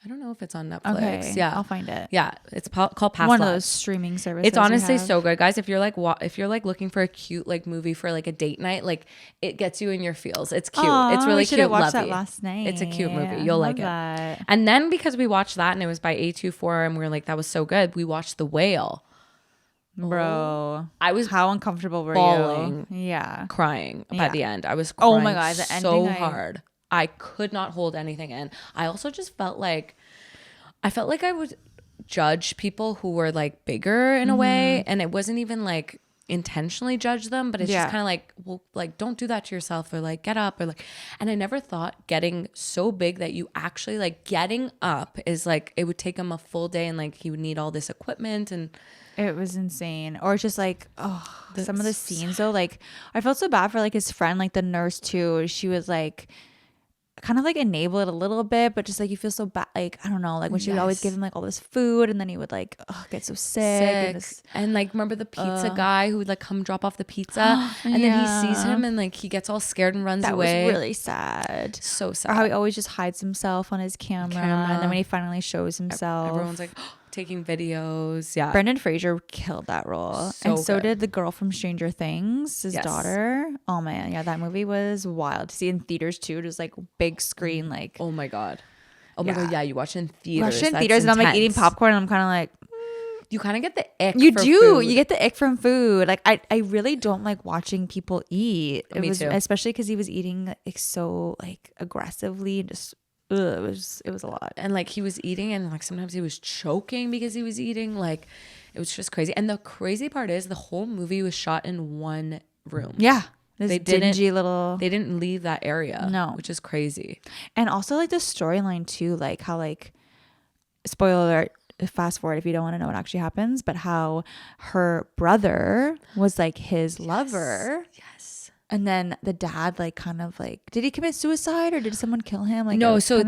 I don't know if it's on Netflix. Okay, yeah, I'll find it. Yeah, it's called Past One Lives. of those streaming services. It's honestly so good, guys. If you're like looking for a cute like movie for like a date night, like it gets you in your feels. It's cute. It's really cute. Watched that last night. It's a cute movie. You'll like that. it. And then because we watched that and it was by A24 and we were like, that was so good. We watched The Whale. Bro, I was how uncomfortable were bawling, you? Yeah, crying by the end. I was crying oh my God, the ending, so hard. I could not hold anything in. I also just felt like I would judge people who were like bigger in a way, and it wasn't even like intentionally judge them, but it's just kind of like, well, like don't do that to yourself, or like get up, or like. And I never thought getting so big that you actually like getting up is like it would take him a full day, and like he would need all this equipment, and it was insane. Or just like some of the scenes though, like I felt so bad for like his friend, like the nurse too. She was like kind of like enable it a little bit, but just like you feel so bad, like I don't know, like when she would always give him like all this food, and then he would like get so sick. And like remember the pizza guy who would like come drop off the pizza and then he sees him and like he gets all scared and runs away. That was really sad. So sad. Or how he always just hides himself on his camera. And then when he finally shows himself, everyone's like taking videos. Yeah, Brendan Fraser killed that role, and so did the girl from Stranger Things, his daughter. Oh man, yeah, that movie was wild to see in theaters too. Just like big screen, like oh my God. Oh my God, yeah, you watch it in theaters. Watch it in That's theaters, and I'm like eating intense. popcorn, and I'm kind of like, You kind of get the ick. you for do. food. You get the ick from food. Like I really don't like watching people eat. Me too. Especially because he was eating like so like aggressively and just. Ugh, it was a lot. And like he was eating, and like sometimes he was choking because he was eating. Like it was just crazy. And the crazy part is the whole movie was shot in one room. Yeah. They dingy little. They didn't leave that area. No. Which is crazy. And also like the storyline too, like how like, spoiler alert, fast forward if you don't want to know what actually happens, but how her brother was like his lover. Yes. And then the dad like kind of like, did he commit suicide or did someone kill him? Like No, so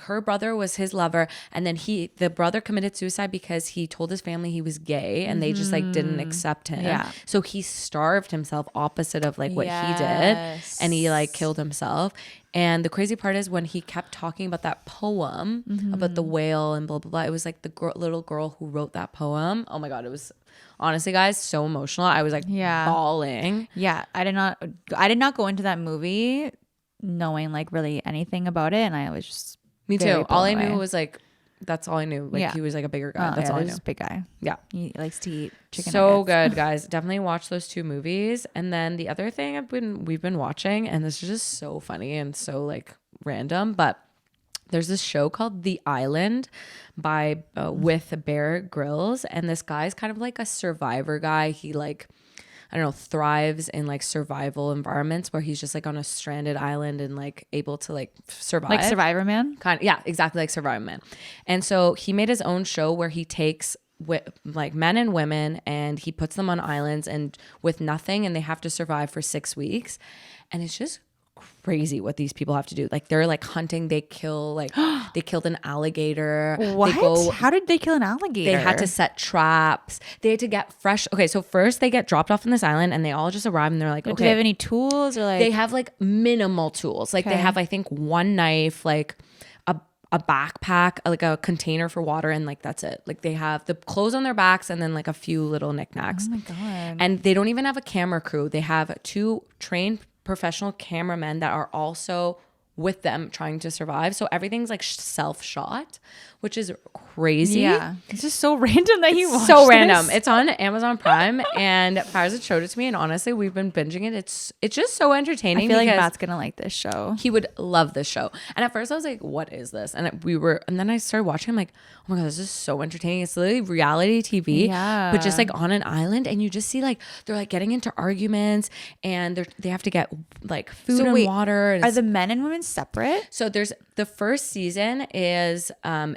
her brother was his lover, and then the brother committed suicide because he told his family he was gay, and they just like didn't accept him. Yeah. So he starved himself opposite of like what he did, and he like killed himself. And the crazy part is when he kept talking about that poem about the whale and blah blah blah, it was like the little girl who wrote that poem. Oh my God, it was honestly, guys, so emotional. I was like bawling. Yeah, I did not go into that movie knowing like really anything about it, and I was just me very too. All I blown knew away. was like that's all I knew. Like he was like a bigger guy. That's all I knew. He's a big guy. Yeah, he likes to eat chicken. So nuggets. good, guys. Definitely watch those two movies. And then the other thing we've been watching, and this is just so funny and so like random, but there's this show called The Island by with Bear Grylls, and this guy's kind of like a survivor guy. He like, I don't know, thrives in like survival environments where he's just like on a stranded island and like able to like survive. Like Survivor Man? Yeah, exactly like Survivor Man. And so he made his own show where he takes like men and women and he puts them on islands and with nothing, and they have to survive for 6 weeks. And it's just crazy what these people have to do. Like they're like hunting, they killed an alligator. What? How did they kill an alligator? They had to set traps. They had to get fresh. Okay, so first they get dropped off on this island and they all just arrive and they're like, okay. Do they have any tools or like? They have like minimal tools. Like they have, I think, one knife, like a backpack, like a container for water, and like that's it. Like they have the clothes on their backs and then like a few little knickknacks. Oh my God. And they don't even have a camera crew. They have 2 trained professional cameramen that are also with them trying to survive. So everything's like self-shot, which is crazy. Yeah. It's just so random that you watched So this. random. It's on Amazon Prime and Farzad showed it to me, and honestly, we've been binging it. It's just so entertaining. I feel like Matt's gonna like this show. He would love this show. And at first I was like, what is this? And then I started watching. I'm like, oh my God, this is so entertaining. It's literally reality TV, but just like on an island. And you just see like, they're like getting into arguments and they have to get like food and water. And are the men and women separate? so there's the first season is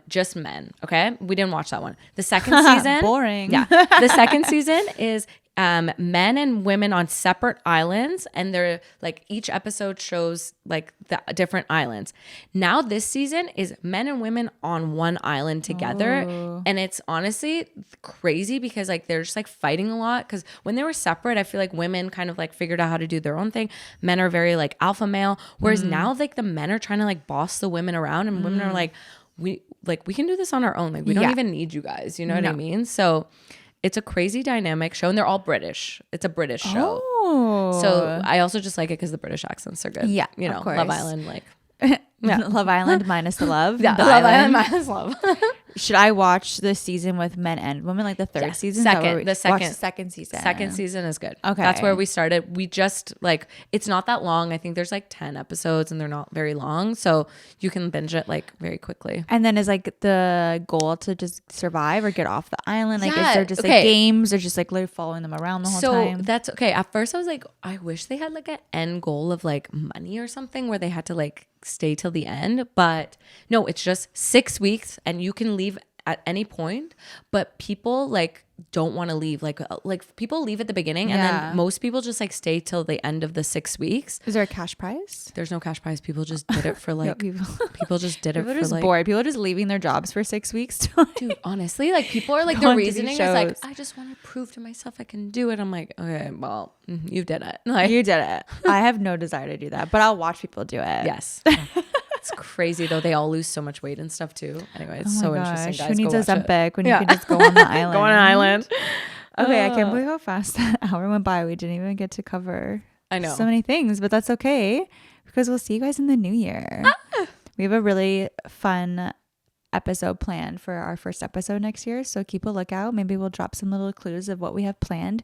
just men. Okay. We didn't watch that one. The second season. Boring. Yeah. The second season is men and women on separate islands, and they're like each episode shows like the different islands. Now this season is men and women on one island together, and it's honestly crazy because like they're just like fighting a lot, because when they were separate I feel like women kind of like figured out how to do their own thing. Men are very like alpha male, whereas now like the men are trying to like boss the women around, and women are like we can do this on our own, like we don't even need you guys, you know what I mean? So it's a crazy dynamic show, and they're all British. It's a British show. Oh. So I also just like it because the British accents are good. Yeah, you know, of course. Love Island, like Love Island minus the love. yeah, The Love island. Island minus love. Should I watch this season with men and women, like the third season? The Watch the second season. Second season is good. Okay. That's where we started. We just like, it's not that long. I think there's like 10 episodes and they're not very long. So you can binge it like very quickly. And then is like the goal to just survive or get off the island? Like Yeah, is there just like games or just like literally following them around the whole time? So that's okay. At first I was like, I wish they had like an end goal of like money or something where they had to like stay till the end. But no, it's just 6 weeks and you can leave at any point, but people like don't want to leave. Like people leave at the beginning, and then most people just like stay till the end of the 6 weeks. Is there a cash prize? There's no cash prize. People just did it for like people just did it People for are just like bored. People are just leaving their jobs for 6 weeks. dude, honestly, like people are like Go the on TV reasoning is like, shows. I just want to prove to myself I can do it. I'm like, okay, well, you did it. Like You did it. I have no desire to do that, but I'll watch people do it. yes. It's crazy though. They all lose so much weight and stuff too. Anyway, it's Oh so my interesting, gosh. guys. Who needs Go a watch it. Zempic when you can just go on the island? Go on an island. Okay, I can't believe how fast that hour went by. We didn't even get to cover I know. so many things, but that's okay because we'll see you guys in the new year. We have a really fun episode planned for our first episode next year, so keep a lookout. Maybe we'll drop some little clues of what we have planned.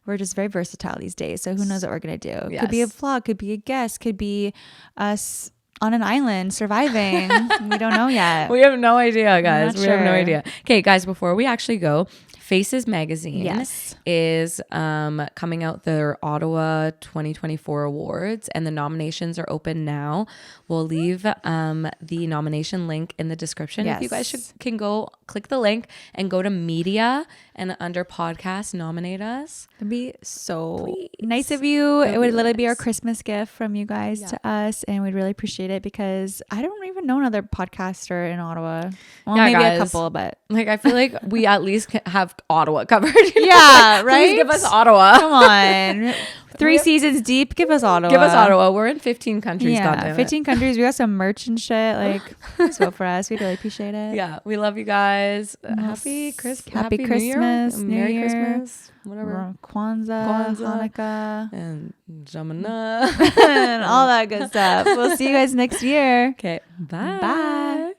We're just very versatile these days, so who knows what we're gonna do. Could be a vlog, could be a guest, could be us on an island surviving. We don't know yet. We have no idea, guys. We have no sure. idea. Okay, guys, before we actually go, Faces Magazine is coming out their Ottawa 2024 awards, and the nominations are open now. We'll leave the nomination link in the description. If you guys can go click the link and go to media and under podcast nominate us. It'd be so nice of you. It would literally be our Christmas gift from you guys to us, and we'd really appreciate it because I don't even know another podcaster in Ottawa. Well, maybe guys, a couple, but like I feel like we at least have Ottawa covered. Yeah, right? Please give us Ottawa. Come on. 3 seasons deep, give us Ottawa. Give us Ottawa. We're in 15 countries. Yeah, 15 countries. We got some merch and shit. Like, please vote for us. We'd really appreciate it. Yeah, we love you guys. Happy Christmas. Happy Christmas. Merry Christmas. Whatever. Kwanzaa, Hanukkah. And Jamana. And all that good stuff. We'll see you guys next year. Okay. Bye. Bye.